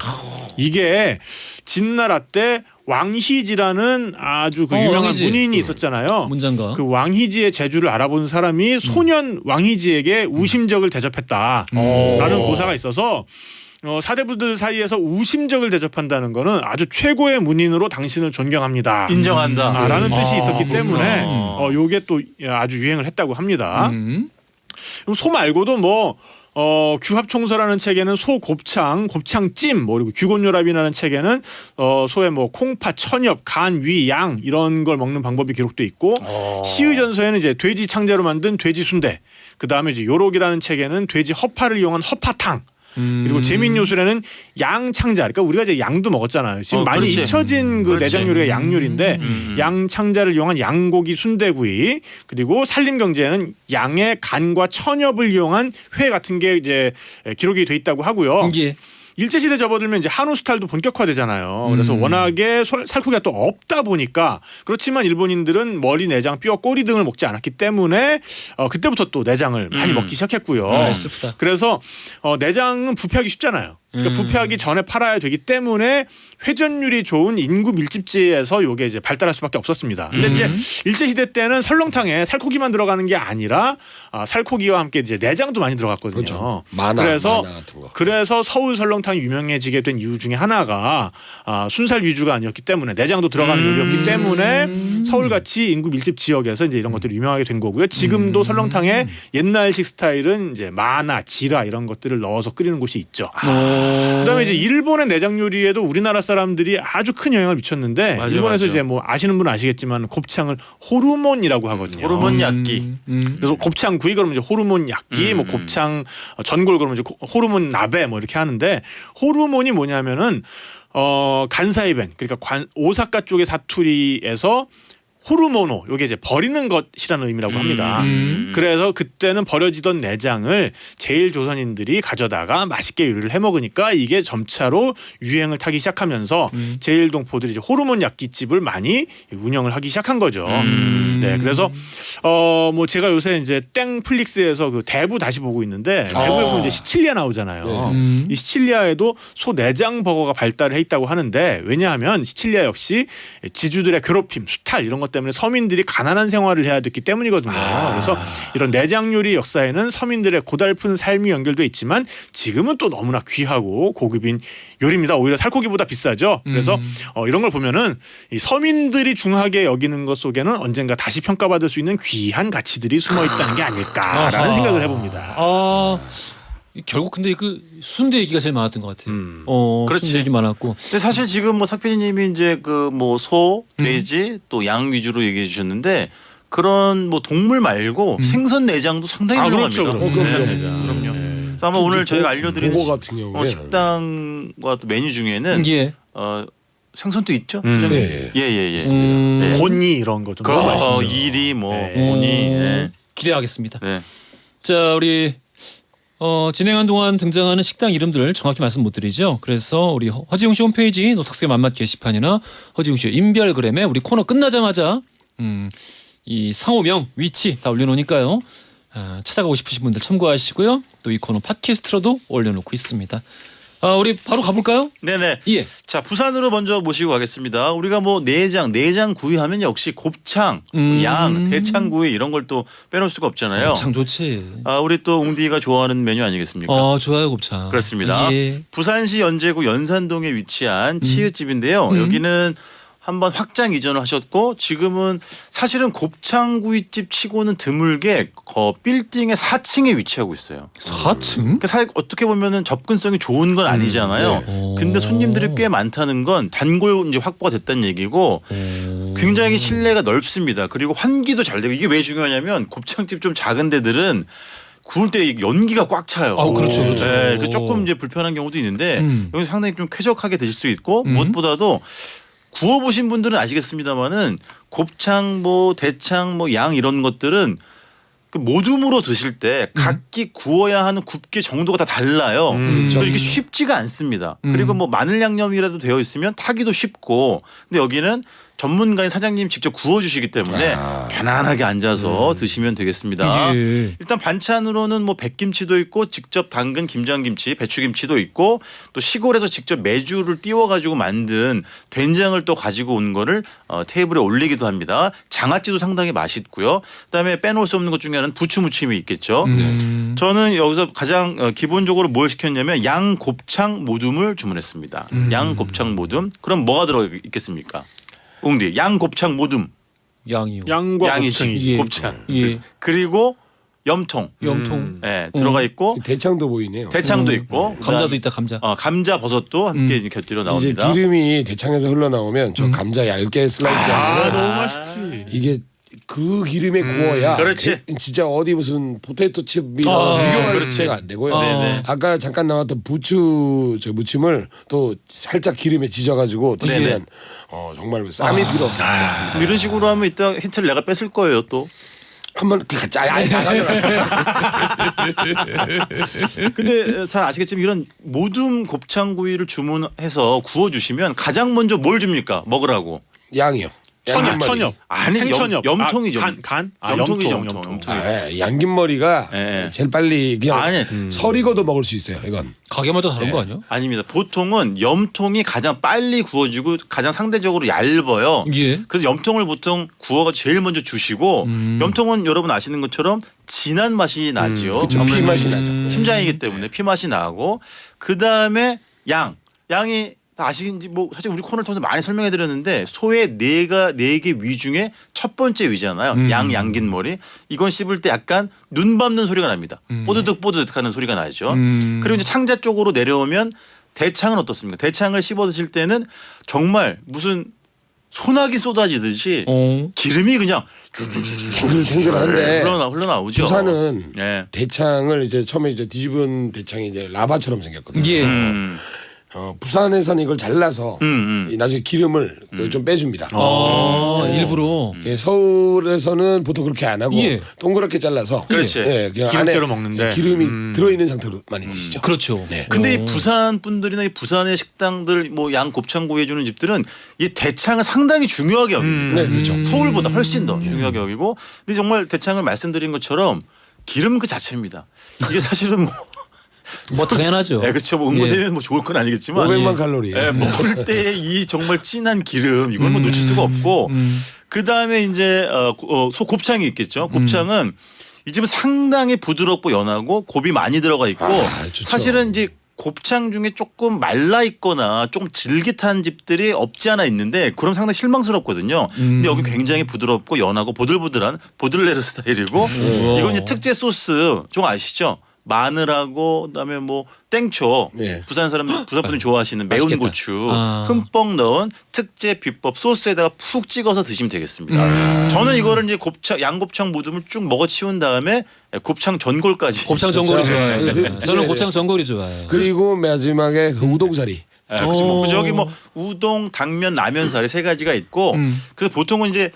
이게 진나라 때 왕희지라는 아주 그 유명한 왕희지. 문인이 있었잖아요. 문장가. 그 왕희지의 재주를 알아본 사람이 소년 왕희지에게 우심적을 대접했다라는 고사가 있어서 사대부들 사이에서 우심적을 대접한다는 거는 아주 최고의 문인으로 당신을 존경합니다. 인정한다. 라는 뜻이 있었기 그렇구나. 때문에 요게 또 아주 유행을 했다고 합니다. 그럼 소 말고도 뭐 규합총서라는 책에는 소 곱창, 곱창찜, 뭐 그리고 규곤요랍이라는 책에는 소의 뭐 콩팥, 천엽, 간, 위, 양 이런 걸 먹는 방법이 기록돼 있고 시의전서에는 이제 돼지 창자로 만든 돼지 순대, 그 다음에 이제 요록이라는 책에는 돼지 허파를 이용한 허파탕. 그리고 재민요술에는 양창자, 그러니까 우리가 이제 양도 먹었잖아요. 지금 많이 그렇지. 잊혀진 그 그렇지. 내장 요리가 양요리인데 양창자를 이용한 양고기 순대구이, 그리고 산림경제에는 양의 간과 천엽을 이용한 회 같은 게 이제 기록이 돼 있다고 하고요. 예. 일제시대 접어들면 이제 한우 스타일도 본격화되잖아요. 그래서 워낙에 살코기가 또 없다 보니까 그렇지만 일본인들은 머리, 내장, 뼈, 꼬리 등을 먹지 않았기 때문에 그때부터 또 내장을 많이 먹기 시작했고요. 슬프다. 그래서 내장은 부패하기 쉽잖아요. 그러니까 부패하기 전에 팔아야 되기 때문에 회전율이 좋은 인구 밀집지에서 요게 이제 발달할 수밖에 없었습니다. 근데 이제 일제 시대 때는 설렁탕에 살코기만 들어가는 게 아니라 살코기와 함께 이제 내장도 많이 들어갔거든요. 그렇죠. 만화 그래서 같은 거. 그래서 서울 설렁탕이 유명해지게 된 이유 중에 하나가 순살 위주가 아니었기 때문에 내장도 들어가는 요리였기 때문에 서울같이 인구 밀집 지역에서 이제 이런 것들이 유명하게 된 거고요. 지금도 설렁탕에 옛날식 스타일은 이제 마나, 지라 이런 것들을 넣어서 끓이는 곳이 있죠. 그다음에 이제 일본의 내장 요리에도 우리나라 사람들이 아주 큰 영향을 미쳤는데 맞아요, 일본에서 맞아요. 이제 뭐 아시는 분은 아시겠지만 곱창을 호르몬이라고 하거든요. 호르몬 약기. 그래서 곱창 구이 그러면 이제 호르몬 약기, 뭐 곱창 전골 그러면 이제 호르몬 나베 뭐 이렇게 하는데 호르몬이 뭐냐면은 간사이벤, 그러니까 오사카 쪽의 사투리에서 호르모노, 요게 이제 버리는 것이라는 의미라고 합니다. 그래서 그때는 버려지던 내장을 제일 조선인들이 가져다가 맛있게 요리를 해 먹으니까 이게 점차로 유행을 타기 시작하면서 제일 동포들이 이제 호르몬 약기집을 많이 운영을 하기 시작한 거죠. 네, 그래서 뭐 제가 요새 이제 땡플릭스에서 그 대부 다시 보고 있는데 대부에 보면 이제 시칠리아 나오잖아요. 이 시칠리아에도 소 내장 버거가 발달해 있다고 하는데 왜냐하면 시칠리아 역시 지주들의 괴롭힘, 수탈 이런 것 때문에 서민들이 가난한 생활을 해야 됐기 때문이거든요. 그래서 이런 내장 요리 역사에는 서민들의 고달픈 삶이 연결돼 있지만 지금은 또 너무나 귀하고 고급인 요리입니다. 오히려 살코기보다 비싸죠. 그래서 이런 걸 보면은 이 서민들이 중하게 여기는 것 속에는 언젠가 다시 평가받을 수 있는 귀한 가치들이 숨어 있다는 게 아닐까라는 아하. 생각을 해봅니다. 결국 근데 그 순대 얘기가 제일 많았던 것 같아요. 그렇지. 순대 얘기 많았고. 근데 사실 지금 뭐 삭피디님이 이제 그 뭐 소, 돼지 또 양 위주로 얘기해 주셨는데 그런 뭐 동물 말고 생선 내장도 상당히 훌륭합니다. 그렇죠. 그럼요. 그럼요. 네. 그래서 아마 오늘 저희가 알려드리는 보고 같은 경우에 식당과 또 메뉴 중에는 예. 생선도 있죠. 네. 예예예. 네. 곤이 이런 거 좀 그럼 맛있죠. 이리 뭐 네. 오니. 예. 기대하겠습니다. 네. 자, 우리 진행한 동안 등장하는 식당 이름들 정확히 말씀 못 드리죠. 그래서 우리 허지웅 씨 홈페이지 노탁스의 맛맛 게시판이나 허지웅 씨 인별그램에 우리 코너 끝나자마자 이 상호명, 위치 다 올려놓으니까요. 찾아가고 싶으신 분들 참고하시고요. 또 이 코너 팟캐스트로도 올려놓고 있습니다. 우리 바로 가볼까요? 네네. 예. 자 부산으로 먼저 모시고 가겠습니다. 우리가 뭐 내장 구이하면 역시 곱창, 양, 대창구이 이런 걸 또 빼놓을 수가 없잖아요. 곱창 좋지. 우리 또 웅디가 좋아하는 메뉴 아니겠습니까? 좋아요 곱창. 그렇습니다. 예. 부산시 연제구 연산동에 위치한 치읓집인데요. 여기는 한번 확장 이전을 하셨고 지금은 사실은 곱창구이집 치고는 드물게 빌딩의 4층에 위치하고 있어요. 4층? 그러니까 사실 어떻게 보면은 접근성이 좋은 건 아니잖아요. 네. 근데 손님들이 꽤 많다는 건 단골 이제 확보가 됐다는 얘기고 굉장히 실내가 넓습니다. 그리고 환기도 잘 되고 이게 왜 중요하냐면 곱창집 좀 작은 데들은 구울 때 연기가 꽉 차요. 그렇죠, 그렇죠. 네, 그 조금 이제 불편한 경우도 있는데 여기 상당히 좀 쾌적하게 드실 수 있고 무엇보다도 구워보신 분들은 아시겠습니다만은 곱창 뭐 대창 뭐 양 이런 것들은 그 모둠으로 드실 때 각기 구워야 하는 굽기 정도가 다 달라요. 그래서 이게 쉽지가 않습니다. 그리고 뭐 마늘 양념이라도 되어 있으면 타기도 쉽고 근데 여기는 전문가인 사장님 직접 구워주시기 때문에 편안하게 앉아서 드시면 되겠습니다. 예. 일단 반찬으로는 뭐 백김치도 있고 직접 담근 김장김치, 배추김치도 있고 또 시골에서 직접 메주를 띄워가지고 만든 된장을 또 가지고 온 거를 테이블에 올리기도 합니다. 장아찌도 상당히 맛있고요. 그다음에 빼놓을 수 없는 것 중에 하나는 부추 무침이 있겠죠. 저는 여기서 가장 기본적으로 뭘 시켰냐면 양 곱창 모둠을 주문했습니다. 양 곱창 모둠. 그럼 뭐가 들어 있겠습니까? 웅디 양 곱창 모둠. 양이요. 양과 양이지. 곱창이지. 예. 곱창. 예. 그리고 염통. 염통. 네, 들어가 있고 대창도 보이네요. 대창도 있고 감자도 있다 감자. 감자 버섯도 함께 이제 곁들여 이제 나옵니다. 기름이 대창에서 흘러나오면 저 감자 얇게 슬라이스하면 너무 맛있지. 이게 그 기름에 구워야 그렇지. 진짜 어디 무슨 포테이토 칩이랑 비교할 그렇지. 때가 안 되고요. 네네. 아까 잠깐 나왔던 부추 무침을 또 살짝 기름에 지져가지고 드시면 네네. 정말 쌈이 필요 없습니다. 이런 식으로 하면 이따 힌트를 내가 뺏을 거예요 또. 한번 아예 다 가져가. 근데 잘 아시겠지만 이런 모둠 곱창구이를 주문해서 구워주시면 가장 먼저 뭘 줍니까? 먹으라고. 양이요. 천엽. 아니 생천엽. 염통이죠. 간. 염통이죠. 염통. 양김머리가 예. 제일 빨리 그냥 아니 설익어도 먹을 수 있어요. 이건. 가게마다 다른 거 아니야? 아닙니다. 보통은 염통이 가장 빨리 구워지고 가장 상대적으로 얇아요. 예. 그래서 염통을 보통 구워가 제일 먼저 주시고 염통은 여러분 아시는 것처럼 진한 맛이 나지요. 그쵸, 피 맛이 나죠. 심장이기 때문에 피 맛이 나고 그 다음에 양이 다 아시는지 뭐 사실 우리 코너를 통해서 많이 설명해 드렸는데 소의 네 개 위 중에 첫 번째 위잖아요. 양긴 머리. 이건 씹을 때 약간 눈 밟는 소리가 납니다. 뽀드득 하는 소리가 나죠. 그리고 이제 창자 쪽으로 내려오면 대창은 어떻습니까? 대창을 씹어 드실 때는 정말 무슨 소나기 쏟아지듯이 기름이 그냥 탱글탱글한데 흘러나오죠. 부산은 예. 대창을 이제 처음에 이제 뒤집은 대창이 이제 라바처럼 생겼거든요. 예. 부산에서는 이걸 잘라서 나중에 기름을 좀 빼줍니다. 일부러. 예, 서울에서는 보통 그렇게 안 하고 예. 동그랗게 잘라서 그렇지. 예, 그냥 기름째로 안에 먹는데. 기름이 들어있는 상태로 많이 드시죠. 그렇죠. 네. 근데 이 부산 분들이나 이 부산의 식당들 뭐 양 곱창 구해주는 집들은 이 대창을 상당히 중요하게 여깁니다. 네, 그렇죠. 서울보다 훨씬 더 중요하게 여기고 근데 정말 대창을 말씀드린 것처럼 기름 그 자체입니다. 이게 사실은 뭐 당연하죠. 네, 그렇죠. 뭐 응고되면 뭐 좋을 건 아니겠지만 500만 칼로리. 먹을 때 이 정말 진한 기름 이걸 뭐 놓칠 수가 없고 그 다음에 이제 소 곱창이 있겠죠. 곱창은 이 집은 상당히 부드럽고 연하고 곱이 많이 들어가 있고 좋죠. 사실은 이제 곱창 중에 조금 말라 있거나 조금 질깃한 집들이 없지 않아 있는데 그럼 상당히 실망스럽거든요. 근데 여기 굉장히 부드럽고 연하고 보들보들한 보들레르 스타일이고 이건 이제 특제 소스 좀 아시죠? 마늘하고 그다음에 뭐 땡초 예. 부산 분들 좋아하시는 매운 맛있겠다. 고추 아. 흠뻑 넣은 특제 비법 소스에다가 푹 찍어서 드시면 되겠습니다. 저는 이거를 이제 양곱창 모듬을 쭉 먹어 치운 다음에 곱창 전골까지 곱창 전골이 그렇죠. 좋아요. 네. 저는 곱창 전골이 좋아요. 그리고 마지막에 그 우동사리. 그렇죠. 뭐 저기 뭐 우동, 당면, 라면사리 세 가지가 있고 그래서 보통은 이제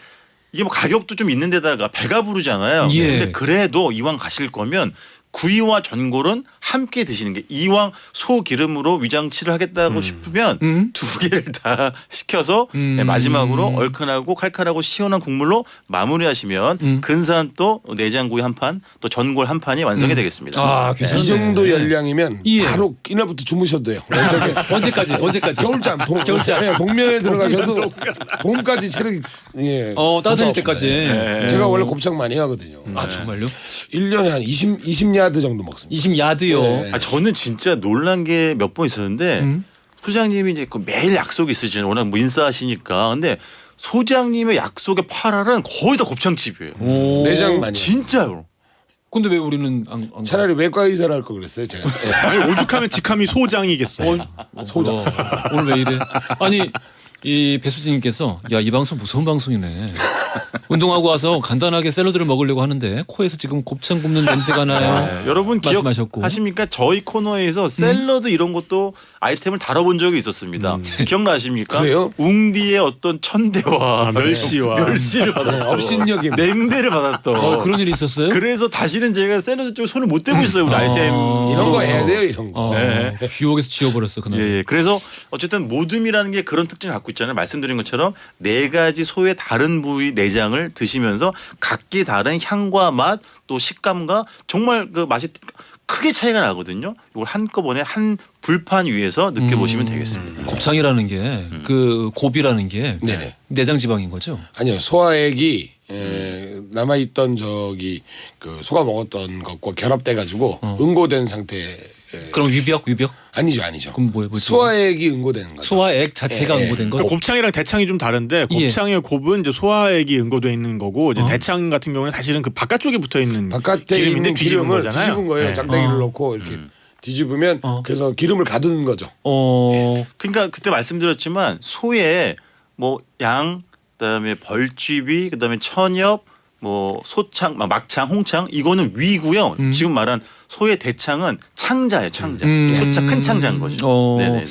이게 뭐 가격도 좀 있는 데다가 배가 부르잖아요. 예. 근데 그래도 이왕 가실 거면 구이와 전골은 함께 드시는 게 이왕 소 기름으로 위장치를 하겠다고 싶으면 두 개를 다 시켜서 마지막으로 얼큰하고 칼칼하고 시원한 국물로 마무리하시면 근사한 또 내장구이 한 판 또 전골 한 판이 완성이 되겠습니다. 아, 이 괜찮네. 정도 열량이면 예. 바로 이날부터 주무셔도 돼요. 언제까지? 겨울잠, 겨울잠. 예, 동면에 들어가셔도 봄까지 체력이 예, 따뜻할 없어요. 때까지. 예. 제가 원래 곱창 많이 하거든요. 아, 정말요? 1년에 한 20야드 정도 먹습니다. 20야드요. 네. 저는 진짜 놀란 게 몇 번 있었는데 소장님이 이제 그 매일 약속이 있으시잖아요. 워낙 뭐 인싸하시니까. 근데 소장님의 약속의 8알은 거의 다 곱창집이에요. 오. 내장 많이. 진짜요. 근데 왜 우리는 안 차라리 외과 의사를 할 걸 그랬어요, 제가. 예. 아니, 오죽하면 직함이 소장이겠어요. 소장. 오늘 왜 이래? 아니 이 배수진님께서 야 이 방송 무서운 방송이네. 운동하고 와서 간단하게 샐러드를 먹으려고 하는데 코에서 지금 곱창 굽는 냄새가 나요. 여러분 말씀하셨고. 기억하십니까? 저희 코너에서 샐러드 이런 것도 아이템을 다뤄본 적이 있었습니다. 기억나십니까? 그래요? 웅디의 어떤 천대와 멸시와 멸시를 받았죠. 업신여김. 냉대를 받았던. 그런 일이 있었어요? 그래서 다시는 제가 샐러드 쪽에 손을 못 대고 있어요. 우리 아이템. 이런 거 해야 돼요, 이런 거. 귀옥에서 지워버렸어 그날. 예. 그래서 어쨌든 모듬이라는 게 그런 특징을 갖고 있잖아요. 말씀드린 것처럼 네 가지 소의 다른 부위 내장을 드시면서 각기 다른 향과 맛 또 식감과 정말 그 맛이 크게 차이가 나거든요. 이걸 한꺼번에 한 불판 위에서 느껴보시면 되겠습니다. 곱창이라는 게 그 곱이라는 게 네네. 내장 지방인 거죠? 아니요, 소화액이 남아있던 저기 그 소가 먹었던 것과 결합돼 가지고 응고된 상태. 그럼 위벽? 아니죠. 그럼 뭐지? 소화액이 응고되는 거죠. 소화액 자체가 예, 예. 응고된 거? 그러니까 곱창이랑 대창이 좀 다른데 곱창의 곱은 이제 소화액이 응고돼 있는 거고 이제 대창 같은 경우는 사실은 그 바깥쪽에 붙어 있는 바깥에 기름인데 있는 뒤집은 기름을 거잖아요. 뒤집은 거예요. 네. 짝대기를 넣고 이렇게 뒤집으면 그래서 기름을 가두는 거죠. 그러니까 그때 말씀드렸지만 소의 뭐 양, 그다음에 벌쥐비, 그다음에 천엽, 뭐 소창, 막창, 홍창 이거는 위고요. 지금 말한 소의 대창은 창자예요, 창자. 소자 큰 창자인 거죠. 네네네.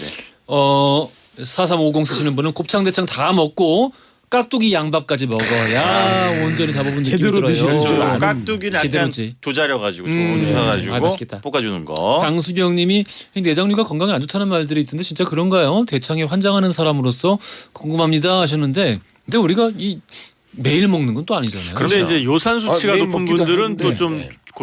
4350 쓰시는 분은 곱창 대창 다 먹고 깍두기 양밥까지 먹어야 온전히 다 먹은 느낌이 제대로 들어요. 드시는 줄 아는 깍두기는 약간 제대로지. 조자려가지고 아, 조사가지고 맛있겠다. 볶아주는 거. 강수경님이 내장류가 건강에 안 좋다는 말들이 있던데 진짜 그런가요? 대창에 환장하는 사람으로서 궁금합니다 하셨는데 근데 우리가 이 매일 먹는 건 또 아니잖아요. 그런데 그렇죠. 이제 요산 수치가 매일 높은 먹기도 분들은 하는데. 또 좀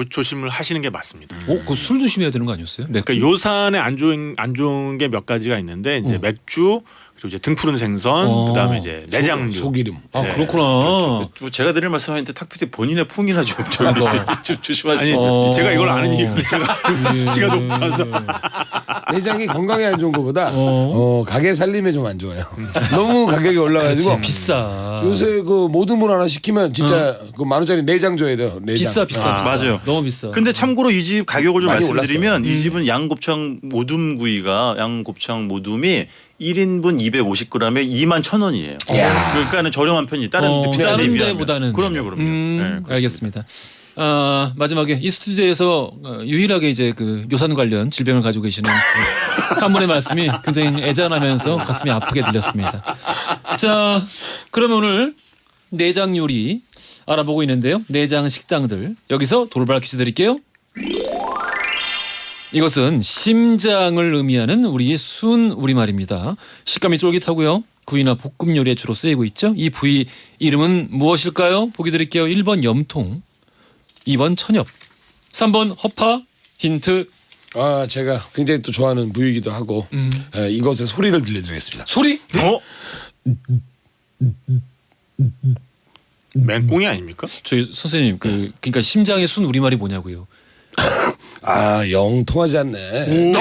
조심을 하시는 게 맞습니다. 그 술 조심해야 되는 거 아니었어요? 맥주? 그러니까 요산에 안 좋은 게 몇 가지가 있는데 이제 맥주 그리고 이제 등푸른 생선 그다음에 이제 내장류. 소기름. 아 네. 그렇구나. 뭐 제가 드릴 말씀하는데 탁피디 본인의 풍이나 좀 아니 조심하시죠. 제가 이걸 아는 이유가 제가 수치가 높아서 내장이 건강에 안 좋은 것보다 가게 살림에 좀 안 좋아요. 너무 가격이 올라가지고 비싸. 요새 그 모듬을 하나 시키면 진짜 그 10,000원짜리 내장 줘야 돼요. 내장. 비싸. 맞아요. 너무 비싸. 근데 참고로 이 집 가격을 좀 많이 말씀드리면 이 집은 양곱창 모둠구이가 양곱창 모둠이 1인분 250g에 21,000원이에요. 그러니까는 저렴한 편이지 다른 비싼 데 다른 비하면. 데보다는 그럼요. 네, 그렇습니다. 알겠습니다. 마지막에 이 스튜디오에서 유일하게 이제 그 요산 관련 질병을 가지고 계시는 한 분의 말씀이 굉장히 애잔하면서 가슴이 아프게 들렸습니다. 자, 그러면 오늘 내장 요리 알아보고 있는데요. 내장 식당들 여기서 돌발 퀴즈 드릴게요. 이것은 심장을 의미하는 우리 순 우리말입니다. 식감이 쫄깃하고요. 구이나 볶음 요리에 주로 쓰이고 있죠. 이 부위 이름은 무엇일까요? 보기 드릴게요. 1번 염통, 2번 천엽, 3번 허파. 힌트. 제가 굉장히 또 좋아하는 부위이기도 하고 이것의 소리를 들려드리겠습니다. 소리? 맹꽁이 아닙니까? 저희 선생님 그러니까 심장의 순 우리말이 뭐냐고요? 아, 영 통하지 않네.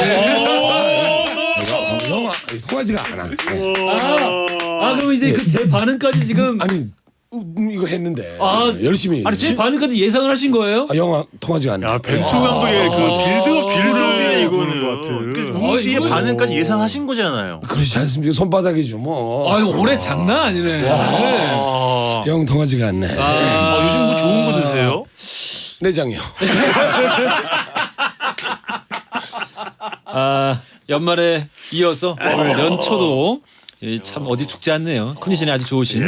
영 통하지가 않아. 그럼 이제 그 제 반응까지 지금 아니 이거 했는데 아, 열심히. 아니 제 반응까지 예상을 하신 거예요? 영 통하지가 않네. 야 벤투 감독의 그 빌드업이네 이거는. 웅 뒤에 이거- 반응까지 예상하신 거잖아요. 그렇지 않습니까? 손바닥이죠 뭐. 아유 올해 장난 아니네. 네. 영 통하지가 않네. 요즘 뭐 좋은 거 드세요? 내장이요. 연말에 이어서 오늘 연초도 참 어디 죽지 않네요. 컨디션이 아주 좋으신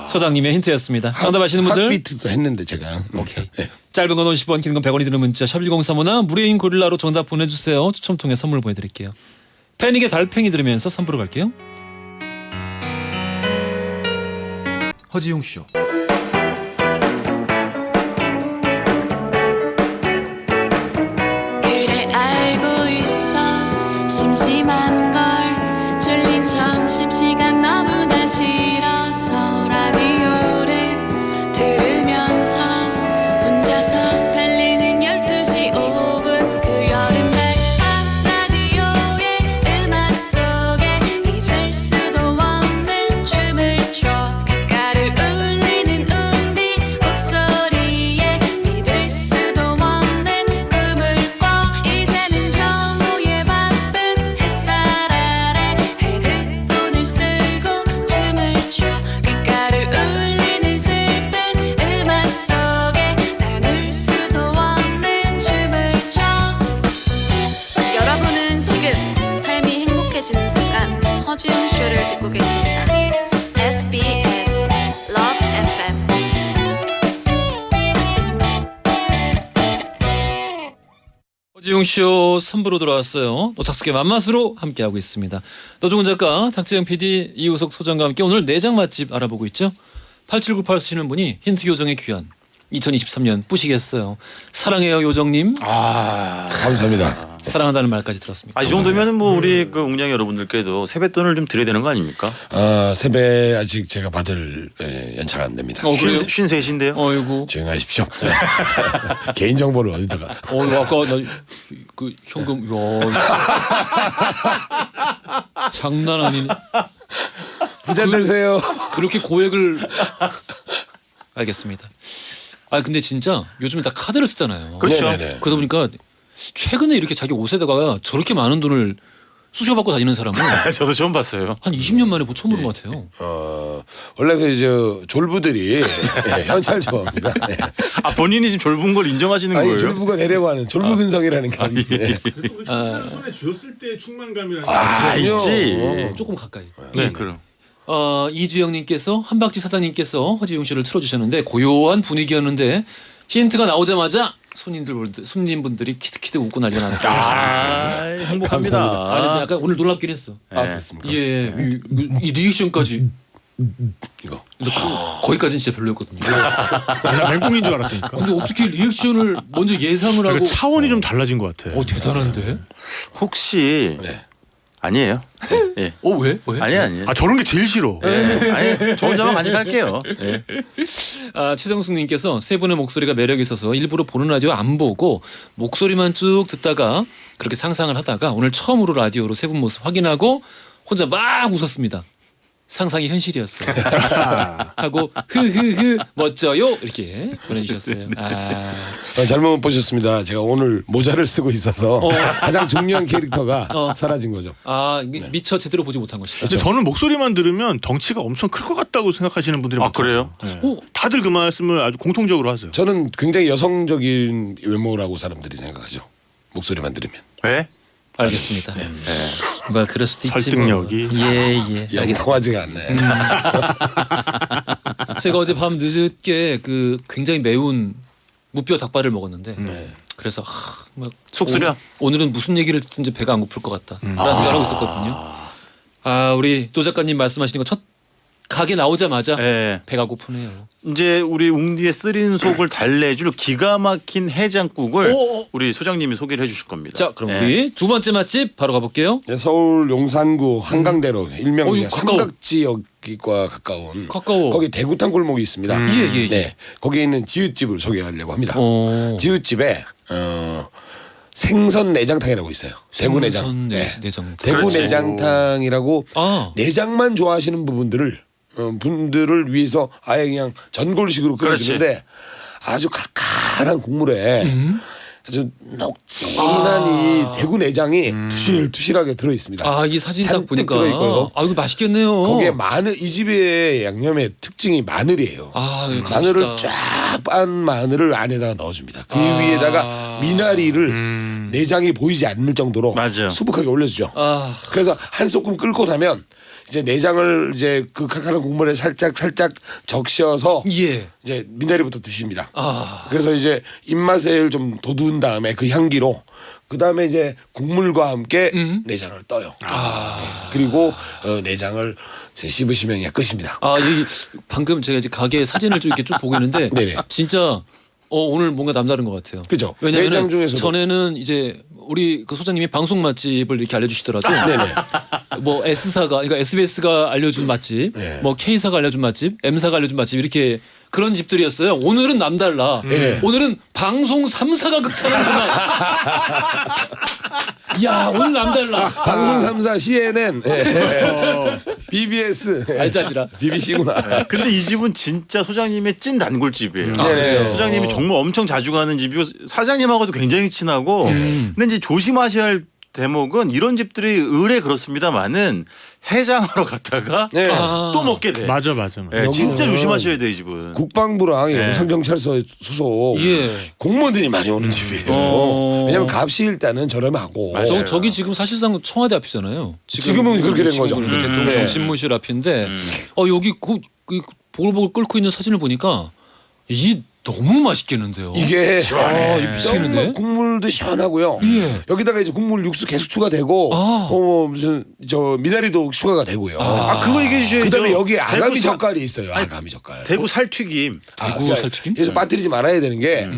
소장님의 힌트였습니다. 정답하시는 분들 핫비트도 했는데 제가. 오케이. 네. 짧은 건 50원, 긴 건 100원이 드는 문자 샵 1035나 무료인 고릴라로 정답 보내주세요. 추첨 통해 선물 보내드릴게요. 패닉의 달팽이 들으면서 3부로 갈게요. 허지용 쇼. 그래 알고 있어 심심한 걸 졸린 점심시간 너무나 싫어서 라디오를 들으면서 혼자서 달리는 12시 5분 그 여름날 밤 라디오의 음악 속에 잊을 수도 없는 춤을 춰 귓가를 울리는 우리 목소리에 믿을 수도 없는 꿈을 꿔 이제는 정오의 바쁜 햇살 아래 헤드폰을 쓰고 춤을 춰 귓가를 울리는 슬픈 음악 속에 나눌 수도 없는 춤을 춰 여러분은 지금 삶이 행복해지는 순간 허지웅 쇼를 듣고 계십니다. SBS Love FM 허지용 쇼 3부로 돌아왔어요. 노탁스의 맘맛으로 함께하고 있습니다. 노중훈 작가, 탁재영 PD, 이우석 소장과 함께 오늘 내장 맛집 알아보고 있죠. 8798 쓰시는 분이 힌트 요정의 귀한 2023년 뿌시겠어요. 사랑해요 요정님. 감사합니다. 사랑한다는 말까지 들었습니다. 이 정도면은 뭐 우리 그 웅냥 여러분들께도 세뱃돈을 좀 드려야 되는 거 아닙니까? 세배 아직 제가 받을 연차가 안 됩니다. 그래요? 53인데요. 어이구. 조용하십시오. 개인 정보를 어디다가. 아까 그 현금 장난 아니네. 부자 되세요. 그렇게 고액을 알겠습니다. 근데 진짜 요즘에 다 카드를 쓰잖아요. 그렇죠. 네네네. 그러다 보니까 최근에 이렇게 자기 옷에다가 저렇게 많은 돈을 쑤셔받고 다니는 사람은 저도 처음 봤어요. 한 20년 만에 처음 보는 것 같아요. 원래 졸부들이 현찰 좋아합니다. 네. 본인이 지금 졸분 걸 인정하시는 아니 거예요? 졸부가 내려가는 졸부근성이라는 게 예. 현찰을 손에 쥐었을 때의 충만감이라는 있지. 조금 가까이. 네, 그럼. 이주영님께서 한박집 사장님께서 허지용 씨를 틀어주셨는데 고요한 분위기였는데 힌트가 나오자마자 손님분들이 키득키득 웃고 난리가 났어요. 행복합니다. 근데 약간 오늘 놀랍긴 했어. 그렇습니까? 예, 이 리액션까지 이거. 근데 거기까지는 진짜 별로였거든요. 나 맹꽁인 줄 알았다니까. 근데 어떻게 리액션을 먼저 예상을 하고? 그러니까 차원이 좀 달라진 것 같아. 대단한데? 혹시 네. 아니에요. 예. 왜? 아니에요. 저런 게 제일 싫어. 아니, 저 혼자만 간직할게요. 예. 최정숙님께서 세 분의 목소리가 매력 있어서 일부러 보는 라디오 안 보고 목소리만 쭉 듣다가 그렇게 상상을 하다가 오늘 처음으로 라디오로 세 분 모습 확인하고 혼자 막 웃었습니다. 상상이 현실이었어요. 하고 흐흐흐 멋져요 이렇게 보내주셨어요. 잘못 보셨습니다. 제가 오늘 모자를 쓰고 있어서 가장 중요한 캐릭터가 사라진 거죠. 이게 미처 제대로 보지 못한 것이다. 근데 저는 목소리만 들으면 덩치가 엄청 클 것 같다고 생각하시는 분들이 많아요. 그래요? 네. 다들 그 말씀을 아주 공통적으로 하세요. 저는 굉장히 여성적인 외모라고 사람들이 생각하죠. 목소리만 들으면. 왜? 알겠습니다. 그럴 수도 있지. 설득력이. 예. 알겠습니다. 통하지가 않네. 제가 어제 밤 늦게 그 굉장히 매운 무뼈 닭발을 먹었는데 그래서 막 속쓰려? 오늘은 무슨 얘기를 듣든지 배가 안 고플 것 같다 라는 생각을 하고 있었거든요. 우리 또 작가님 말씀하시는 거 첫 가게 나오자마자 예. 배가 고프네요. 이제 우리 웅디의 쓰린 속을 달래줄 기가 막힌 해장국을 우리 소장님이 소개를 해주실 겁니다. 자, 그럼 예. 우리 두 번째 맛집 바로 가볼게요. 네, 서울 용산구 한강대로 일명 이거 가까워. 삼각지역과 가까운 가까워. 거기 대구탕 골목이 있습니다. 예, 예, 예. 네, 거기에 있는 지읒집을 소개하려고 합니다. 지읒집에 생선 내장탕이라고 있어요. 대구 내장. 생선 네. 내장. 대구 그렇지. 내장탕이라고 아. 내장만 좋아하시는 분들을 위해서 아예 그냥 전골식으로 끓여주는데 아주 칼칼한 국물에 아주 녹진한 이 대구 내장이 투실투실하게 들어 있습니다. 아, 이 사진 딱 잔뜩 보니까 들어있고요. 아, 이거 맛있겠네요. 거기에 마늘, 이 집의 양념의 특징이 마늘이에요. 아, 이거 마늘을 맛있다. 쫙 빤 마늘을 안에다가 넣어줍니다. 그 아. 위에다가 미나리를 내장이 보이지 않을 정도로 맞아. 수북하게 올려주죠. 아, 그래서 한 소끔 끓고 나면 이제 내장을 이제 그 칼칼한 국물에 살짝 적셔서 예. 이제 미나리부터 드십니다. 아. 그래서 이제 입맛을 좀 돋운 다음에 그 향기로 그 다음에 이제 국물과 함께 내장을 떠요. 네. 그리고 내장을 씹으시면 그냥 끝입니다. 아, 이 방금 제가 이제 가게 사진을 좀 이렇게 쭉 보고 있는데 네네. 진짜 오늘 뭔가 남다른 것 같아요. 그죠? 왜냐하면 내장 중에서도 전에는 이제 우리 그 소장님이 방송 맛집을 이렇게 알려주시더라도 네네. 뭐 S사가 그러니까 SBS가 알려준 맛집, 네. 뭐 K사가 알려준 맛집, M사가 알려준 맛집 이렇게 그런 집들이었어요. 오늘은 남달라. 네. 오늘은 방송 3사가 극찬하는 그만. 야, 오늘 남달라. 방송 3사 CNN BBS 알짜지라. BBC구나. 근데 이 집은 진짜 소장님의 찐 단골집이에요. 아, 그래요? 소장님이 정말 엄청 자주 가는 집이고 사장님하고도 굉장히 친하고. 근데 이제 조심하셔야 할 대목은 이런 집들이 의뢰 그렇습니다만은 해장하러 갔다가 네. 아. 또 먹게 돼. 맞아. 예, 진짜 여기는 조심하셔야 돼 이 집은. 국방부랑 네. 용산경찰서 소속 예. 공무원들이 많이 오는 집이에요. 왜냐하면 값이 일단은 저렴하고 맞아요. 저기 지금 사실상 청와대 앞이잖아요. 지금은 그렇게 된 거죠. 대통령 네. 집무실 앞인데 여기 그 보글보글 끓고 있는 사진을 보니까 이 너무 맛있겠는데요. 이게 아, 이거 미치겠는데? 정말 국물도 시원하고요. 예. 여기다가 이제 국물 육수 계속 추가되고 아. 무슨 저 미나리도 추가가 되고요. 그거 얘기해 주셔야죠. 그다음에 여기 아가미 대구 젓갈이 있어요. 아가미 젓갈. 대구 살튀김. 대구 살튀김? 그래서 빠뜨리지 말아야 되는 게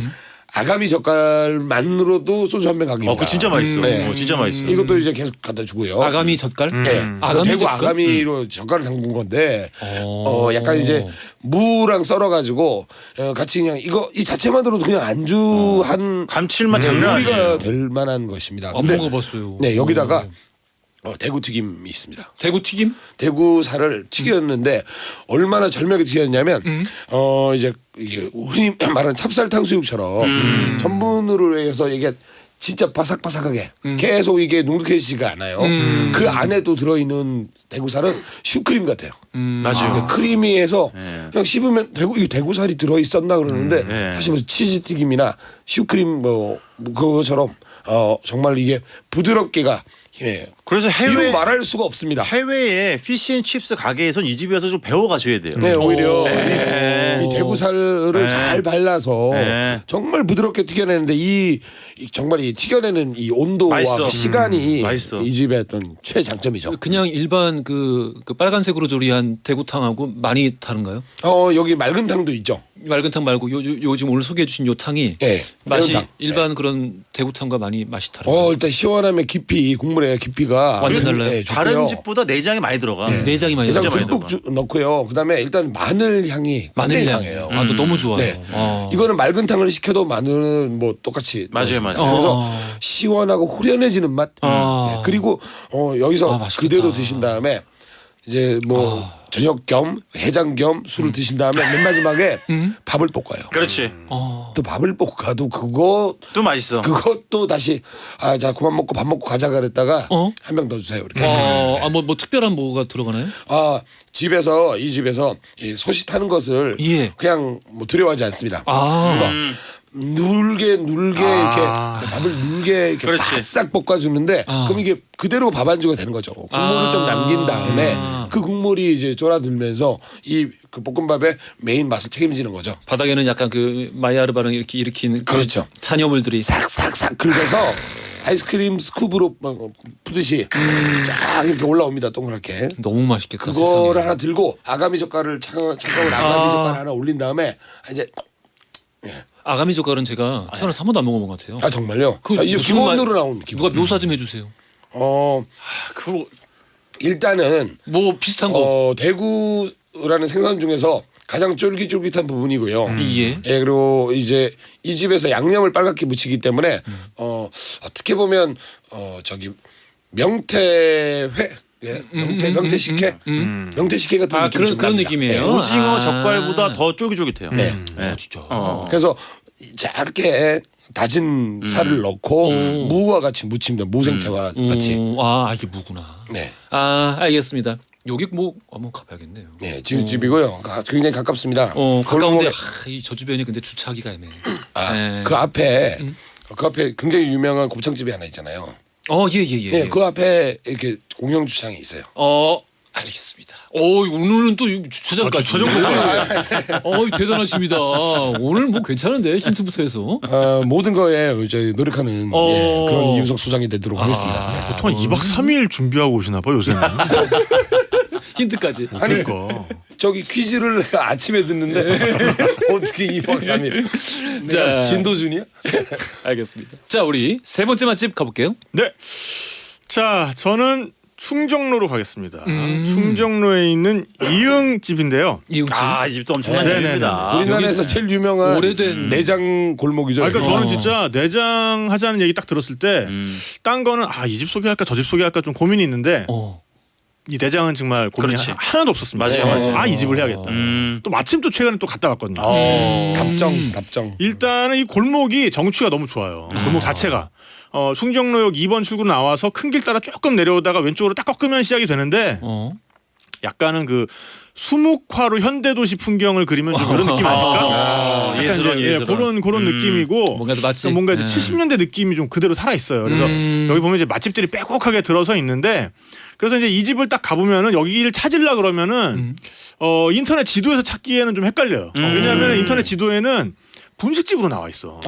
아가미 젓갈만으로도 소주 한 병 가깁니다. 그거 진짜 맛있어. 네. 진짜 맛있어. 이것도 이제 계속 갖다 주고요. 아가미 젓갈? 네. 아가미 대구 젓갈? 아가미로 젓갈을 담근 건데 어. 약간 이제 무랑 썰어가지고 같이 그냥 이 자체만으로도 그냥 안주 한 감칠맛 장난 요리가 아니에요. 될 만한 것입니다. 안 근데 먹어봤어요. 네 여기다가 대구 튀김이 있습니다. 대구 튀김? 대구살을 튀겼는데 얼마나 절묘하게 튀겼냐면 이제 이게 흔히 말하는 찹쌀 탕수육처럼 전분으로 해서 이게 진짜 바삭바삭하게 계속 이게 눅눅해지지가 않아요. 그 안에 또 들어있는 대구살은 슈크림 같아요. 맞아요. 크리미해서 네. 그냥 씹으면 이 대구살이 들어있었나 그러는데 네. 사실 무슨 치즈튀김이나 슈크림 뭐 그거처럼 정말 이게 부드럽게가 그래서 이루 말할 수가 없습니다. 해외에 피시앤칩스 가게에선 이 집에서 좀 배워 가셔야 돼요. 네, 오히려 네. 이 대구살을 네. 잘 발라서 네. 정말 부드럽게 튀겨내는데 이 정말 이 튀겨내는 이 온도와 맛있어. 그 시간이 맛있어. 이 집의 어떤 최장점이죠. 그냥 일반 그 빨간색으로 조리한 대구탕하고 많이 다른가요? 여기 맑은 탕도 있죠. 맑은 탕 말고 요즘 오늘 소개해 주신 요 탕이 예. 맛이 매운탕. 일반 그런 대구탕과 많이 맛이 다른가요? 일단 시원함의 깊이 국물의 깊이가 완전 달라요? 네, 다른 좋고요. 집보다 내장이 많이 들어가. 내장이 많이 내장 진짜 들어가요. 많이 듬뿍 넣고요. 그다음에 일단 마늘 향이 마늘 굉장히 향. 강해요. 아, 또 너무 좋아요. 네. 아. 이거는 맑은 탕을 시켜도 마늘은 뭐 똑같이 맞아요, 넣어줍니다. 맞아요. 그래서 시원하고 후련해지는 맛. 아. 네. 그리고 여기서 맛있겠다. 그대로 드신 다음에 이제 뭐 저녁 겸 해장 겸 술을 드신 다음에 맨 마지막에 밥을 볶아요. 그렇지. 또 밥을 볶아도 또 맛있어. 그것도 다시 자 그만 먹고 밥 먹고 가자 그랬다가 어? 한 병 더 주세요. 이렇게. 뭐 특별한 뭐가 들어가나요? 이 집에서 이 소시타는 것을 예. 그냥 뭐 두려워하지 않습니다. 아. 눌게 이렇게 밥을 눌게 이렇게 그렇지. 바싹 볶아주는데 그럼 이게 그대로 밥 안주가 되는 거죠. 국물을 좀 남긴 다음에 그 국물이 이제 쫄아들면서 이 그 볶음밥의 메인 맛을 책임지는 거죠. 바닥에는 약간 그 마이야르 반응 이렇게 일으키는 그렇죠. 잔여물들이 싹싹싹 긁어서 아이스크림 스쿱으로 막 푸듯이 쫙 이렇게 올라옵니다. 동그랗게. 너무 맛있겠다. 그거를 세상에. 하나 들고 아가미 젓갈을 잠깐만 아가미 젓갈 하나 올린 다음에 이제 아가미 젓갈은 제가 태어나서 한 번도 안 먹어본 것 같아요. 아 정말요? 그 이제 무슨 기본으로 말- 나온 기본. 누가 묘사 좀 해주세요. 그거 일단은 뭐 비슷한 거. 대구라는 생선 중에서 가장 쫄깃쫄깃한 부분이고요. 예. 예, 그리고 이제 이 집에서 양념을 빨갛게 묻히기 때문에 어떻게 보면 저기 명태회, 예, 명태 식혜, 명태 식혜 같은 아, 느낌이 좀 그런 납니다. 느낌이에요. 예. 오징어 아. 젓갈보다 더 쫄깃쫄깃해요. 네. 아, 진짜. 그래서 짧게 다진 살을 넣고 무와 같이 무칩니다. 무생채와 같이. 아 이게 무구나. 네, 아 알겠습니다. 여기 뭐 한번 가봐야겠네요. 네, 지읒집이고요. 굉장히 가깝습니다. 가까운데 골목에- 저 주변이 근데 주차하기가 애매해. 네. 그 앞에 굉장히 유명한 곱창집이 하나 있잖아요. 예예예. 예, 그 앞에 이렇게 공영 주차장이 있어요. 알겠습니다. 오늘은 또 주차장까지. 대단하십니다. 오늘 뭐 괜찮은데 힌트부터 해서. 모든 거에 이제 노력하는 그런 이윤석 수장이 되도록 하겠습니다. 네. 보통 2박 3일 준비하고 오시나 봐요 요새는. 힌트까지. 아니 그러니까. 저기 퀴즈를 내가 아침에 듣는데 어떻게 2박 3일 자. 진도준이야? 알겠습니다. 자 우리 세 번째 맛집 가볼게요. 네. 자, 저는 충정로로 가겠습니다. 충정로에 있는 이응집인데요. 이응집. 이 집도 엄청난 네네네. 집입니다. 우리나라에서 제일 유명한 오래된 내장 골목이죠. 그러니까 여기. 저는 진짜 내장 하자는 얘기 딱 들었을 때 딴 거는 이 집 소개할까 저 집 소개할까 좀 고민이 있는데 이 내장은 정말 고민이 그렇지. 하나도 없었습니다. 맞아요. 이 집을 해야겠다. 또 마침 또 최근에 또 갔다 왔거든요. 답정. 일단은 이 골목이 정취가 너무 좋아요. 골목 자체가. 충정로역 2번 출구 나와서 큰 길 따라 조금 내려오다가 왼쪽으로 딱 꺾으면 시작이 되는데 약간은 그 수묵화로 현대도시 풍경을 그리면 좀 이런 느낌 아닐까? 예술은 예술은. 그런 느낌이고 뭔가 맛집. 뭔가 이제 70년대 느낌이 좀 그대로 살아 있어요. 그래서 여기 보면 이제 맛집들이 빼곡하게 들어서 있는데 그래서 이제 이 집을 딱 가보면은 여기를 찾으려 그러면은 인터넷 지도에서 찾기에는 좀 헷갈려요. 왜냐하면 인터넷 지도에는 분식집으로 나와 있어.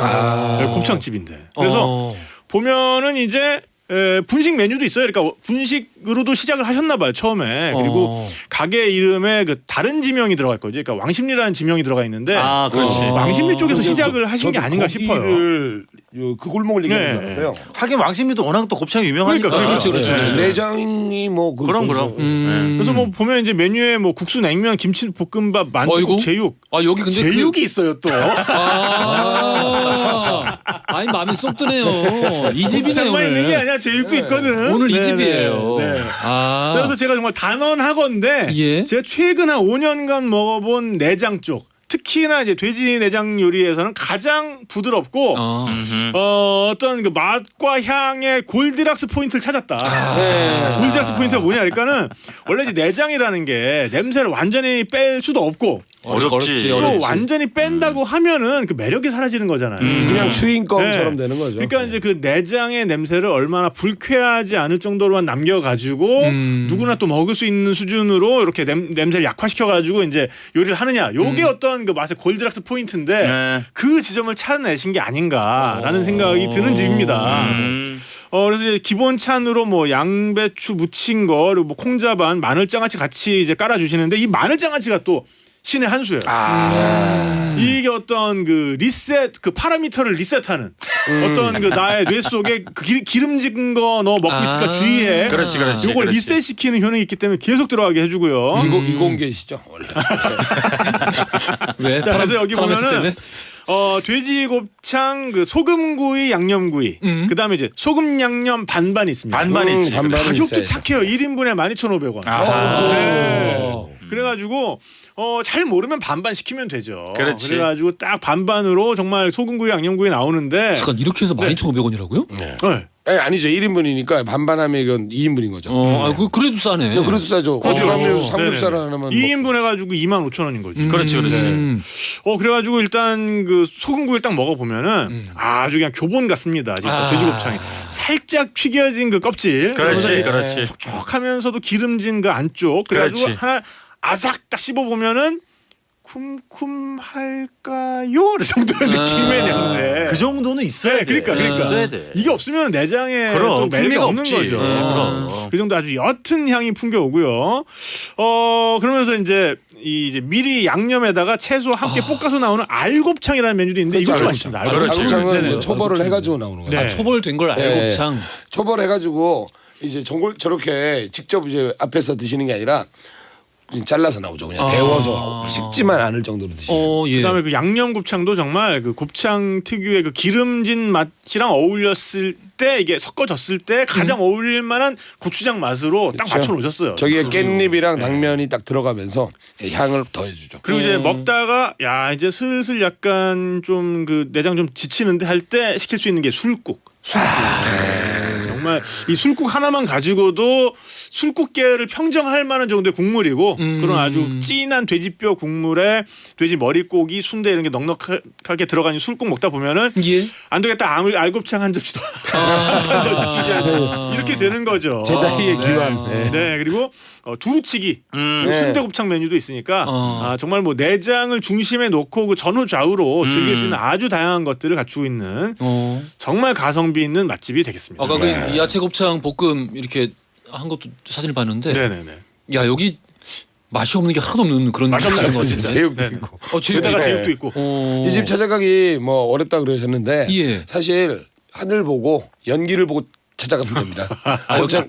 곱창집인데. 그래서 보면은 이제 분식 메뉴도 있어요. 그러니까 분식으로도 시작을 하셨나 봐요 처음에. 그리고 가게 이름에 그 다른 지명이 들어가 있거든요. 그러니까 왕십리라는 지명이 들어가 있는데 그렇지. 왕십리 쪽에서 시작을 하신 게 아닌가 싶어요. 그 골목을 얘기하는 줄 알았어요. 하긴 왕십리도 워낙 또 곱창이 유명하니까. 그러니까. 그렇죠. 내장이 뭐 그럼. 그래서 뭐 보면 이제 메뉴에 뭐 국수, 냉면, 김치, 볶음밥, 만두, 제육. 여기 근데 제육이 있어요 또. 아니 마음이 쏙 드네요. 이 집이네요 곱창만 있는 게 오늘. 아니라 제육도 있거든. 오늘 이 네네. 집이에요. 네. 아. 그래서 제가 정말 단언하건데 예. 제가 최근 한 5년간 먹어본 내장 쪽 특히나 이제 돼지 내장 요리에서는 가장 부드럽고 어떤 그 맛과 향의 골디락스 포인트를 찾았다. 골디락스 포인트가 뭐냐 그러니까는 원래 이제 내장이라는 게 냄새를 완전히 뺄 수도 없고 어렵지. 또 완전히 뺀다고 하면은 그 매력이 사라지는 거잖아요. 그냥 추인검처럼 네. 되는 거죠. 그러니까 이제 그 내장의 냄새를 얼마나 불쾌하지 않을 정도로만 남겨가지고 누구나 또 먹을 수 있는 수준으로 이렇게 냄새를 약화시켜가지고 이제 요리를 하느냐. 요게 어떤 그 맛의 골드락스 포인트인데 그 지점을 찾아내신 게 아닌가라는 생각이 드는 집입니다. 그래서 이제 기본 찬으로 뭐 양배추 무친 거 그리고 뭐 콩자반, 마늘장아찌 같이 이제 깔아주시는데 이 마늘장아찌가 또 신의 한 수예요. 이게 어떤 그 리셋, 그 파라미터를 리셋하는 어떤 그 나의 뇌 속에 그 기름진 거 너 먹고 있을까 주의해. 그렇지. 이걸 리셋시키는 효능이 있기 때문에 계속 들어가게 해주고요. 이공계시죠 원래. 왜? 자, 그래서 여기 파라미터 보면은 때문에? 돼지곱창 그 소금구이, 양념구이, 그다음에 이제 소금 양념 반반 있습니다. 반반 있지. 반반은 가격도 있어야지. 착해요. 1인분에 12,500원. 네. 그래가지고 잘 모르면 반반 시키면 되죠. 그렇지. 그래가지고 딱 반반으로 정말 소금구이, 양념구이 나오는데. 잠깐 이렇게 해서 12,500원이라고요? 네. 네. 아니죠. 1인분이니까 반반하면 이건 2인분인 거죠. 그래도 싸네. 그래도 싸죠. 어디 가면 삼겹살 하나만 2인분 해가지고 25,000원인 거지. 그렇지. 그래가지고 일단 그 소금구이를 딱 먹어보면은 아주 그냥 교본 같습니다. 진짜 돼지곱창이 살짝 튀겨진 그 껍질. 그렇지. 촉촉하면서도 기름진 그 안쪽. 그래가지고 그렇지. 하나 아삭 딱 씹어보면은 쿰쿰할까요? 그 정도의 느낌의 냄새. 그 정도는 있어야 돼. 그러니까. 있어야 돼. 이게 없으면 내장에 그럼, 좀 매력이 풍미가 없는 없지. 거죠. 그럼. 그 정도 아주 옅은 향이 풍겨오고요. 그러면서 이제 이제 미리 양념에다가 채소 함께 볶아서 나오는 알곱창이라는 메뉴도 있는데 이것도 맛있습니다. 알곱창은 네네. 초벌을 해가지고 나오는 거예요. 네. 아, 초벌된 걸 알곱창. 초벌해가지고 이제 저렇게 직접 이제 앞에서 드시는 게 아니라 그냥 잘라서 나오죠. 그냥 데워서 식지만 않을 정도로 드시죠. 예. 그다음에 그 양념 곱창도 정말 그 곱창 특유의 그 기름진 맛이랑 어울렸을 때 이게 섞어졌을 때 가장 어울릴 만한 고추장 맛으로 딱 그렇죠. 맞춰 놓으셨어요. 저기에 깻잎이랑 당면이 딱 들어가면서 향을 더해주죠. 그리고 이제 먹다가 야 이제 슬슬 약간 좀 그 내장 좀 지치는데 할 때 시킬 수 있는 게 술국. 정말 이 술국 하나만 가지고도 술국계를 평정할 만한 정도의 국물이고 그런 아주 진한 돼지뼈 국물에 돼지 머릿고기, 순대 이런 게 넉넉하게 들어가는 술국 먹다 보면은 예. 안 되겠다 알곱창 한 접시 더 한 접시 시키자 이렇게 되는 거죠. 제다이의 기환. 네. 네 그리고 두루치기 순대곱창 메뉴도 있으니까 정말 뭐 내장을 중심에 놓고 그 전후 좌우로 즐길 수 있는 아주 다양한 것들을 갖추고 있는 정말 가성비 있는 맛집이 되겠습니다. 아까 그 야채 곱창 볶음 이렇게 한 것도 사진을 봤는데 네네네. 야 여기 맛이 없는 게 하나도 없는 그런 맛이 없는 것 같은데. 제육도 네네. 있고. 게다가 네. 제육도 있고. 이 집 찾아가기 뭐 어렵다 그러셨는데 예. 사실 하늘 보고 연기를 보고 찾아가면 됩니다.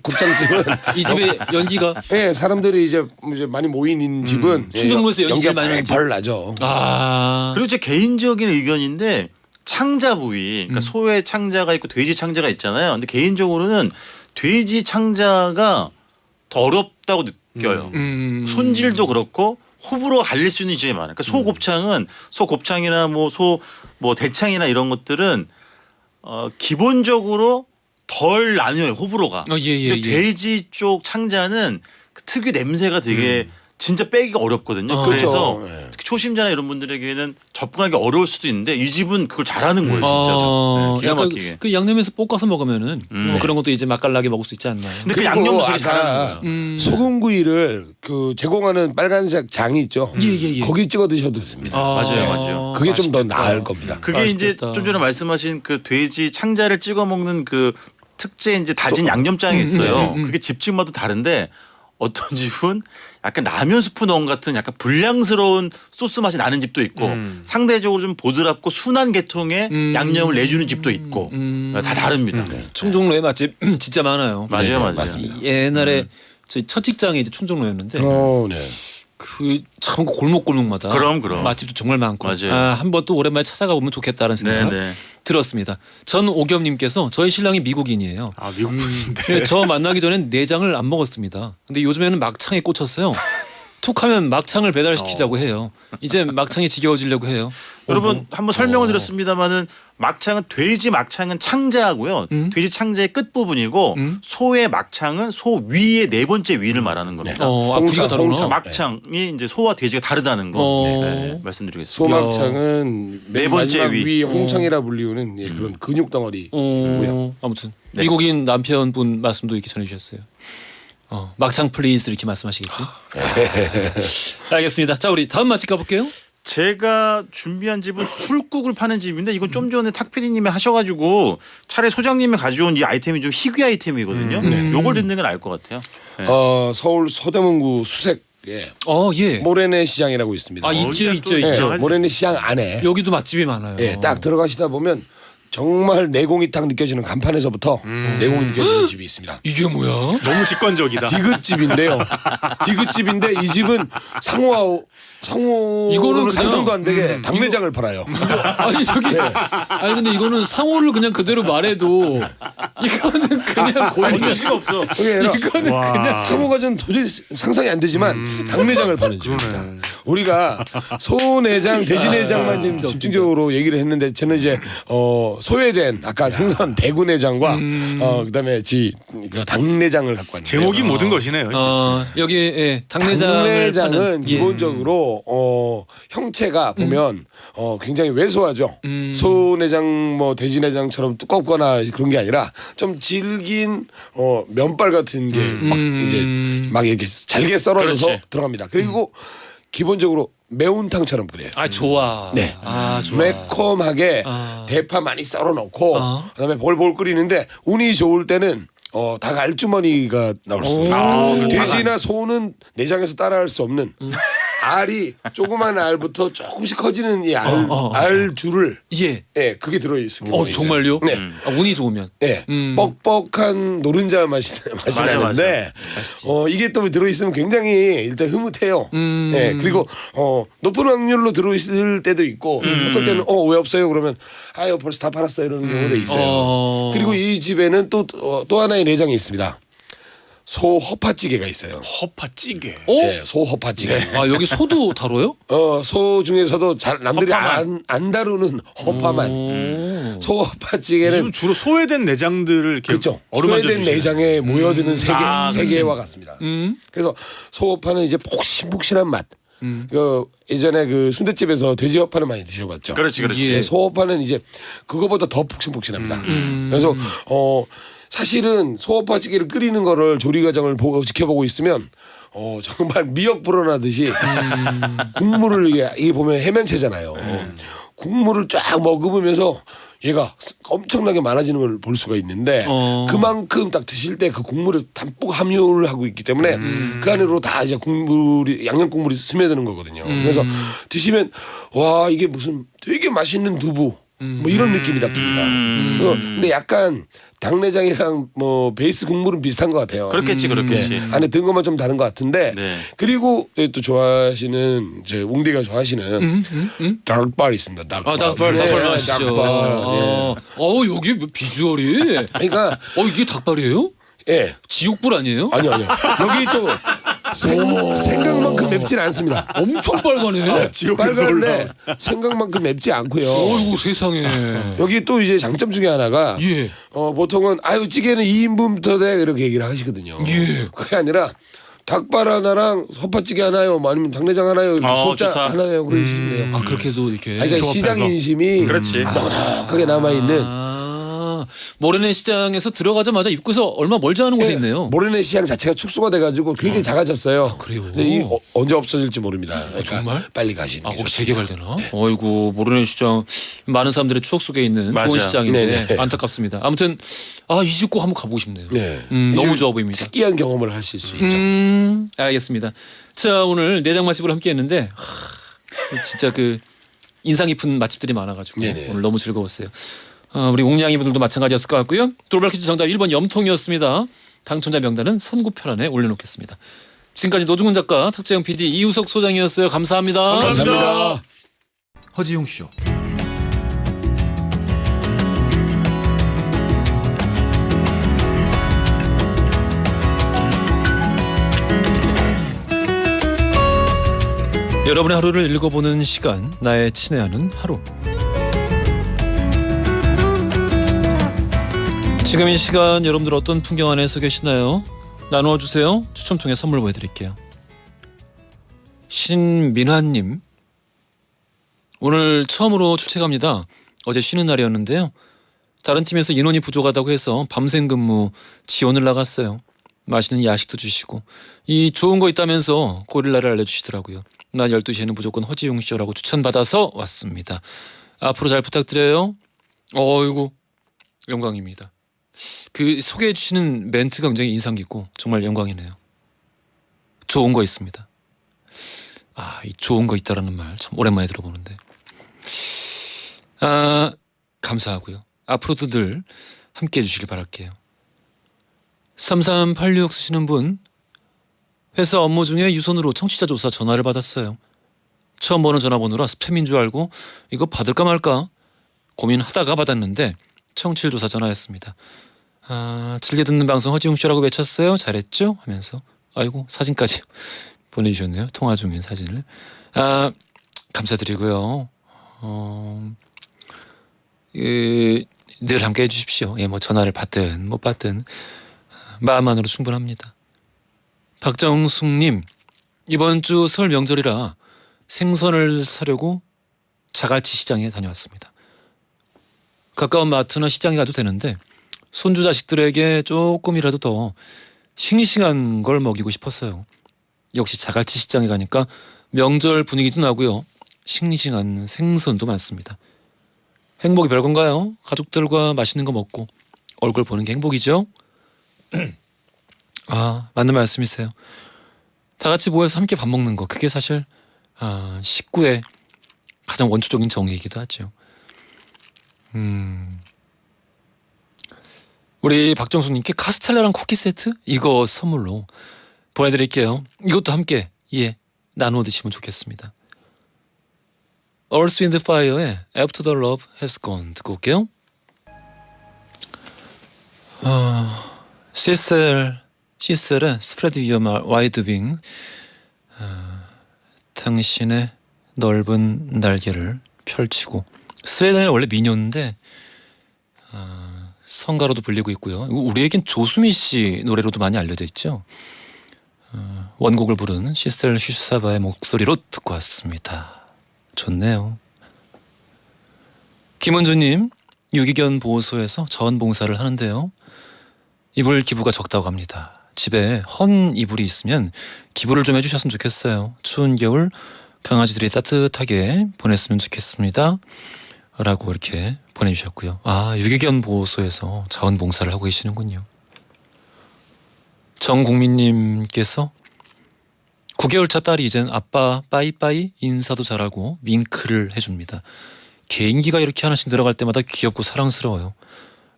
곱창집은 이 집의 연기가 예 사람들이 이제 많이 모이는 집은 충정로에서 연기 제일 연기가 많이 나는 집. 벌 나죠. 그리고 제 개인적인 의견인데 창자 부위, 그러니까 소의 창자가 있고 돼지 창자가 있잖아요. 근데 개인적으로는 돼지 창자가 더 어렵다고 느껴요. 손질도 그렇고 호불호가 갈릴 수 있는 지점이 많아요. 그러니까 소곱창은 소곱창이나 뭐 대창이나 이런 것들은 기본적으로 덜 나뉘어요 호불호가. 예. 근데 돼지 쪽 창자는 그 특유 냄새가 되게 진짜 빼기가 어렵거든요. 그래서 그렇죠. 예. 특히 초심자나 이런 분들에게는 접근하기 어려울 수도 있는데 이 집은 그걸 잘하는 거예요, 진짜. 네, 기가 약간 막히게. 그 양념에서 볶아서 먹으면은 뭐 그런 것도 이제 맛깔나게 먹을 수 있지 않나요? 근데 그 그리고 양념도 되게 아까 잘하는 거예요. 소금구이를 그 제공하는 빨간색 장이 있죠. 예. 거기 찍어 드셔도 됩니다. 맞아요. 그게 좀 더 맛있겠다. 나을 겁니다. 그게 이제 맛있겠다. 좀 전에 말씀하신 그 돼지 창자를 찍어 먹는 그 특제 이제 다진 양념장이 있어요. 그게 집집마다 다른데 어떤 집은 약간 라면 스프 넣은 같은 약간 불량스러운 소스 맛이 나는 집도 있고 상대적으로 좀 보드랍고 순한 계통의 양념을 내주는 집도 있고 다 다릅니다. 충정로의 맛집 진짜 많아요. 맞아요. 맞습니다. 옛날에 저희 첫 직장이 이제 충정로였는데 네. 그 참 골목골목마다 그럼. 맛집도 정말 많고 맞아요. 한번 또 오랜만에 찾아가 보면 좋겠다는 생각 네네. 들었습니다. 전오겸님께서 저희 신랑이 미국인이에요. 아 미국 분인데. 네, 저 만나기 전엔 내장을 안 먹었습니다. 근데 요즘에는 막창에 꽂혔어요. 툭하면 막창을 배달시키자고 해요. 이제 막창이 지겨워지려고 해요. 여러분 한번 설명을 드렸습니다마는 막창은 돼지 막창은 창자고요. 돼지 창자의 끝 부분이고 소의 막창은 소 위의 네 번째 위를 말하는 겁니다. 부위가 다르구나. 막창이 이제 소와 돼지가 다르다는 거 네, 말씀드리겠습니다. 소막창은 네 맨 번째 마지막 위. 위 홍창이라 불리우는 그런 근육 덩어리. 아무튼 네. 미국인 남편분 말씀도 이렇게 전해주셨어요. 막창 플리즈 이렇게 말씀하시겠지. 알겠습니다. 자 우리 다음 맛집 가볼게요. 제가 준비한 집은 술국을 파는 집인데 이건 좀 전에 탁 PD님이 하셔가지고 차라리 소장님이 가져온 이 아이템이 좀 희귀 아이템이거든요. 요걸 듣는 건 알 것 같아요. 네. 서울 서대문구 수색에 예. 모래내 시장이라고 있습니다. 있죠. 네, 모래내 시장 안에 여기도 맛집이 많아요. 딱 들어가시다 보면 정말 내공이 딱 느껴지는 간판에서부터 내공이 느껴지는 집이 있습니다. 이게 뭐야? 너무 직관적이다. 디귿집인데요. 디귿집인데 이 집은 상호 이거는 그냥- 상상도 안 되게 당내장을 팔아요. 아니 저기 아니 근데 이거는 상호를 그냥 그대로 말해도 이거는 그냥 고유 수가 없어. 그게 아니라 이거는 와. 그냥 상호가 전 도저히 상상이 안 되지만 당내장을 파는 집입니다. 우리가 소내장, 돼지내장만 지금 진짜 집중적으로 얘기를 했는데 저는 이제 소외된 아까 생선 대구내장과 그다음에 그 당내장을 갖고 왔는데 제목이 모든 것이네요. 여기 예, 당내장을 당내장은 파는, 예. 기본적으로 형체가 보면 굉장히 왜소하죠. 소내장 뭐 돼지내장처럼 두껍거나 그런 게 아니라 좀 질긴 면발 같은 게 막 이제 막 이렇게 잘게 썰어져서 그렇지. 들어갑니다. 그리고 기본적으로 매운탕처럼 끓여요. 아 좋아. 네. 아 좋아. 매콤하게 아. 대파 많이 썰어 넣고 아. 그다음에 볼볼 끓이는데 운이 좋을 때는 닭 알주머니가 나올 수도 있어요. 돼지나 소는 내장에서 따라할 수 없는 알이 조그만 알부터 조금씩 커지는 이 알줄을 예. 예, 그게 들어 있습니다. 정말요? 네. 아, 운이 좋으면. 예, 뻑뻑한 노른자 맛이 맞아, 나는데 맛있지. 이게 또 들어 있으면 굉장히 일단 흐뭇해요. 예, 그리고 높은 확률로 들어 있을 때도 있고 어떤 때는 왜 없어요? 그러면 아유 벌써 다 팔았어요 이러는 경우도 있어요. 그리고 이 집에는 또 하나의 내장이 있습니다. 소 허파찌개가 있어요. 허파찌개. 예, 소 허파찌개. 아 여기 소도 다뤄요? 소 중에서도 잘 남들이 허파만. 안 다루는 허파만. 소 지금 허파찌개는 주로 소외된 내장들을 이렇게 그렇죠. 어루만져 소외된 주시는. 내장에 모여드는 세계와 같습니다. 음. 그래서 소허파는 이제 폭신폭신한 맛. 예전에 그 순댓집에서 돼지 허파는 많이 드셔봤죠. 그렇지, 그렇지. 예. 소허파는 이제 그거보다 더 폭신폭신합니다. 그래서 사실은 소허파찌개를 끓이는 거를 조리 과정을 지켜보고 있으면 정말 미역 불어나듯이 국물을 이게 보면 해면체잖아요. 국물을 쫙 머금으면서 얘가 엄청나게 많아지는 걸 볼 수가 있는데 그만큼 딱 드실 때 그 국물에 담뿍 함유를 하고 있기 때문에 그 안으로 다 이제 양념 국물이 스며드는 거거든요. 그래서 드시면 와 이게 무슨 되게 맛있는 두부 뭐 이런 느낌이 딱 듭니다. 근데 약간 닭내장이랑 뭐 베이스 국물은 비슷한 것 같아요. 그렇겠지, 그렇겠지. 네. 안에 든 것만 좀 다른 것 같은데 네. 그리고 또 좋아하시는 제 웅디가 좋아하시는 닭발이 있습니다. 닭발. 아 닭발 네, 닭발 맛있죠. 닭발. 예. 여기 뭐 비주얼이. 그러니까 이게 닭발이에요? 예. 지옥불 아니에요? 아니요. 여기 또 생각만큼 맵진 않습니다. 엄청 빨가네. 빨간데 생각만큼 맵지 않고요. 어이구 세상에. 여기 또 이제 장점 중에 하나가 예. 보통은 아유 찌개는 2인분부터 돼 이렇게 얘기를 하시거든요. 예. 그게 아니라 닭발 하나랑 허파찌개 하나요, 뭐 아니면 닭내장 하나요, 소자 좋다. 하나요 그러시면 돼요. 그렇게도 이렇게. 그러니까 시장 인심이 그렇지. 넉넉하게 남아 있는. 모래내 시장에서 들어가자마자 입구에서 얼마 멀지 않은 곳에 있네요. 모래내 시장 자체가 축소가 돼가지고 굉장히 작아졌어요. 그래요? 근데 이 언제 없어질지 모릅니다. 그러니까 정말? 빨리 가시는 게 거기 좋습니다. 재개발되나? 어이구 모래내 시장 많은 사람들의 추억 속에 있는 맞아. 좋은 시장인데 네네. 안타깝습니다. 아무튼 이 집 꼭 한번 가보고 싶네요. 네. 너무 좋아 보입니다. 특이한 경험을 하실 수 있죠. 알겠습니다. 자 오늘 내장 맛집으로 함께했는데 진짜 그 인상 깊은 맛집들이 많아가지고 네네. 오늘 너무 즐거웠어요. 우리 웅냥이 분들도 마찬가지였을 것 같고요. 돌발 퀴즈 정답 1번 염통이었습니다. 당첨자 명단은 선구편안에 올려놓겠습니다. 지금까지 노중훈 작가, 탁재영 PD, 이우석 소장이었어요. 감사합니다. 감사합니다. 허지용 쇼. 여러분의 하루를 읽어보는 시간, 나의 친애하는 하루. 지금 이 시간 여러분들 어떤 풍경 안에서 계시나요? 나누어주세요. 추첨 통해 선물 보여드릴게요. 신민환님, 오늘 처음으로 출첵합니다. 어제 쉬는 날이었는데요. 다른 팀에서 인원이 부족하다고 해서 밤샘 근무 지원을 나갔어요. 맛있는 야식도 주시고 이 좋은 거 있다면서 고릴라를 알려주시더라고요. 난 12시에는 무조건 허지용 쇼라고 추천받아서 왔습니다. 앞으로 잘 부탁드려요. 어이구 영광입니다. 그 소개해 주시는 멘트가 굉장히 인상 깊고 정말 영광이네요. 좋은 거 있습니다. 이 좋은 거 있다라는 말 참 오랜만에 들어보는데 감사하고요. 앞으로도 늘 함께 해주시길 바랄게요. 3386 쓰시는 분, 회사 업무 중에 유선으로 청취자 조사 전화를 받았어요. 처음 보는 전화번호라 스팸인 줄 알고 이거 받을까 말까 고민하다가 받았는데 청취율 조사 전화였습니다. 즐겨 듣는 방송 허지웅 쇼라고 외쳤어요. 잘했죠? 하면서 아이고 사진까지 보내주셨네요. 통화 중인 사진을. 감사드리고요. 늘 함께 해주십시오. 뭐 전화를 받든 못 받든 마음만으로 충분합니다. 박정숙님, 이번 주 설 명절이라 생선을 사려고 자갈치 시장에 다녀왔습니다. 가까운 마트나 시장에 가도 되는데 손주 자식들에게 조금이라도 더 싱싱한 걸 먹이고 싶었어요. 역시 자갈치 시장에 가니까 명절 분위기도 나고요. 싱싱한 생선도 많습니다. 행복이 별건가요? 가족들과 맛있는 거 먹고 얼굴 보는 게 행복이죠. 아, 맞는 말씀이세요. 다 같이 모여서 함께 밥 먹는 거, 그게 사실 식구의 가장 원초적인 정의이기도 하죠. 우리 박정숙님께 카스텔라랑 쿠키 세트 이거 선물로 보내드릴게요. 이것도 함께 나누어 드시면 좋겠습니다. Earth, Wind, Fire의 After the Love Has Gone 듣고 올게요. 시셀의 Spread Your Wide Wing, 당신의 넓은 날개를 펼치고. 스웨덴의 원래 민요인데 성가로도 불리고 있고요. 우리에겐 조수미 씨 노래로도 많이 알려져 있죠. 원곡을 부른 시스텔 슈사바의 목소리로 듣고 왔습니다. 좋네요. 김은주님, 유기견 보호소에서 자원봉사를 하는데요. 이불 기부가 적다고 합니다. 집에 헌 이불이 있으면 기부를 좀 해주셨으면 좋겠어요. 추운 겨울 강아지들이 따뜻하게 보냈으면 좋겠습니다. 라고 이렇게 보내주셨고요. 유기견 보호소에서 자원봉사를 하고 계시는군요. 정국민님께서 9개월 차 딸이 이젠 아빠 빠이빠이 인사도 잘하고 윙크를 해줍니다. 개인기가 이렇게 하나씩 늘어갈 때마다 귀엽고 사랑스러워요.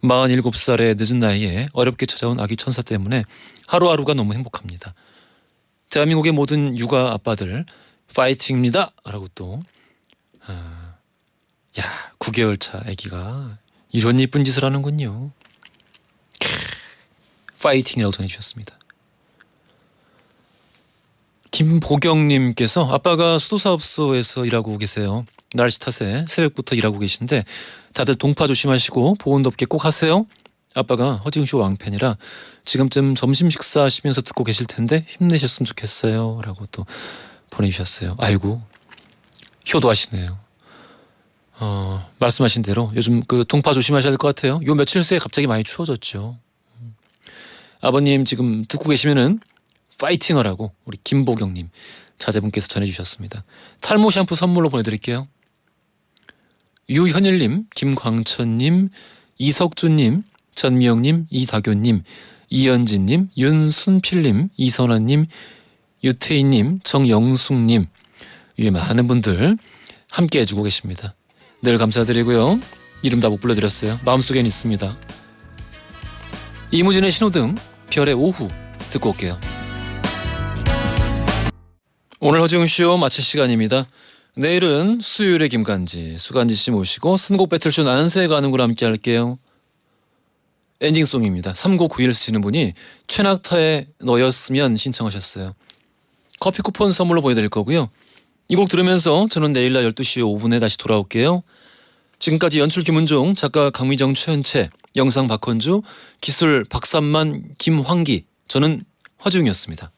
47살의 늦은 나이에 어렵게 찾아온 아기 천사 때문에 하루하루가 너무 행복합니다. 대한민국의 모든 육아 아빠들 파이팅입니다. 라고 또 9개월 차 아기가 이런 예쁜 짓을 하는군요. 파이팅이라고 전해주셨습니다. 김보경님께서 아빠가 수도사업소에서 일하고 계세요. 날씨 탓에 새벽부터 일하고 계신데 다들 동파 조심하시고 보온 덥게 꼭 하세요. 아빠가 허지웅쇼 왕팬이라 지금쯤 점심 식사하시면서 듣고 계실 텐데 힘내셨으면 좋겠어요. 라고 또 보내주셨어요. 아이고, 효도하시네요. 말씀하신 대로 요즘 그 동파 조심하셔야 될 것 같아요. 요 며칠 새에 갑자기 많이 추워졌죠. 아버님 지금 듣고 계시면은 파이팅하라고 우리 김보경님 자제분께서 전해주셨습니다. 탈모 샴푸 선물로 보내드릴게요. 유현일님, 김광천님, 이석준님, 전미영님, 이다교님, 이연진님, 윤순필님, 이선아님, 유태인님, 정영숙님, 위에 많은 분들 함께 해주고 계십니다. 늘 감사드리고요. 이름 다 못 불러드렸어요. 마음속엔 있습니다. 이무진의 신호등, 별의 오후 듣고 올게요. 오늘 허지웅쇼 마칠 시간입니다. 내일은 수요일의 김간지, 수간지 씨 모시고 선곡 배틀쇼 난세가 가는 걸 함께 할게요. 엔딩송입니다. 3991 쓰시는 분이 최낙타의 너였으면 신청하셨어요. 커피 쿠폰 선물로 보내드릴 거고요. 이 곡 들으면서 저는 내일 날 12시 5분에 다시 돌아올게요. 지금까지 연출 김은종, 작가 강미정, 최현채, 영상 박헌주, 기술 박삼만, 김황기, 저는 허지웅이었습니다.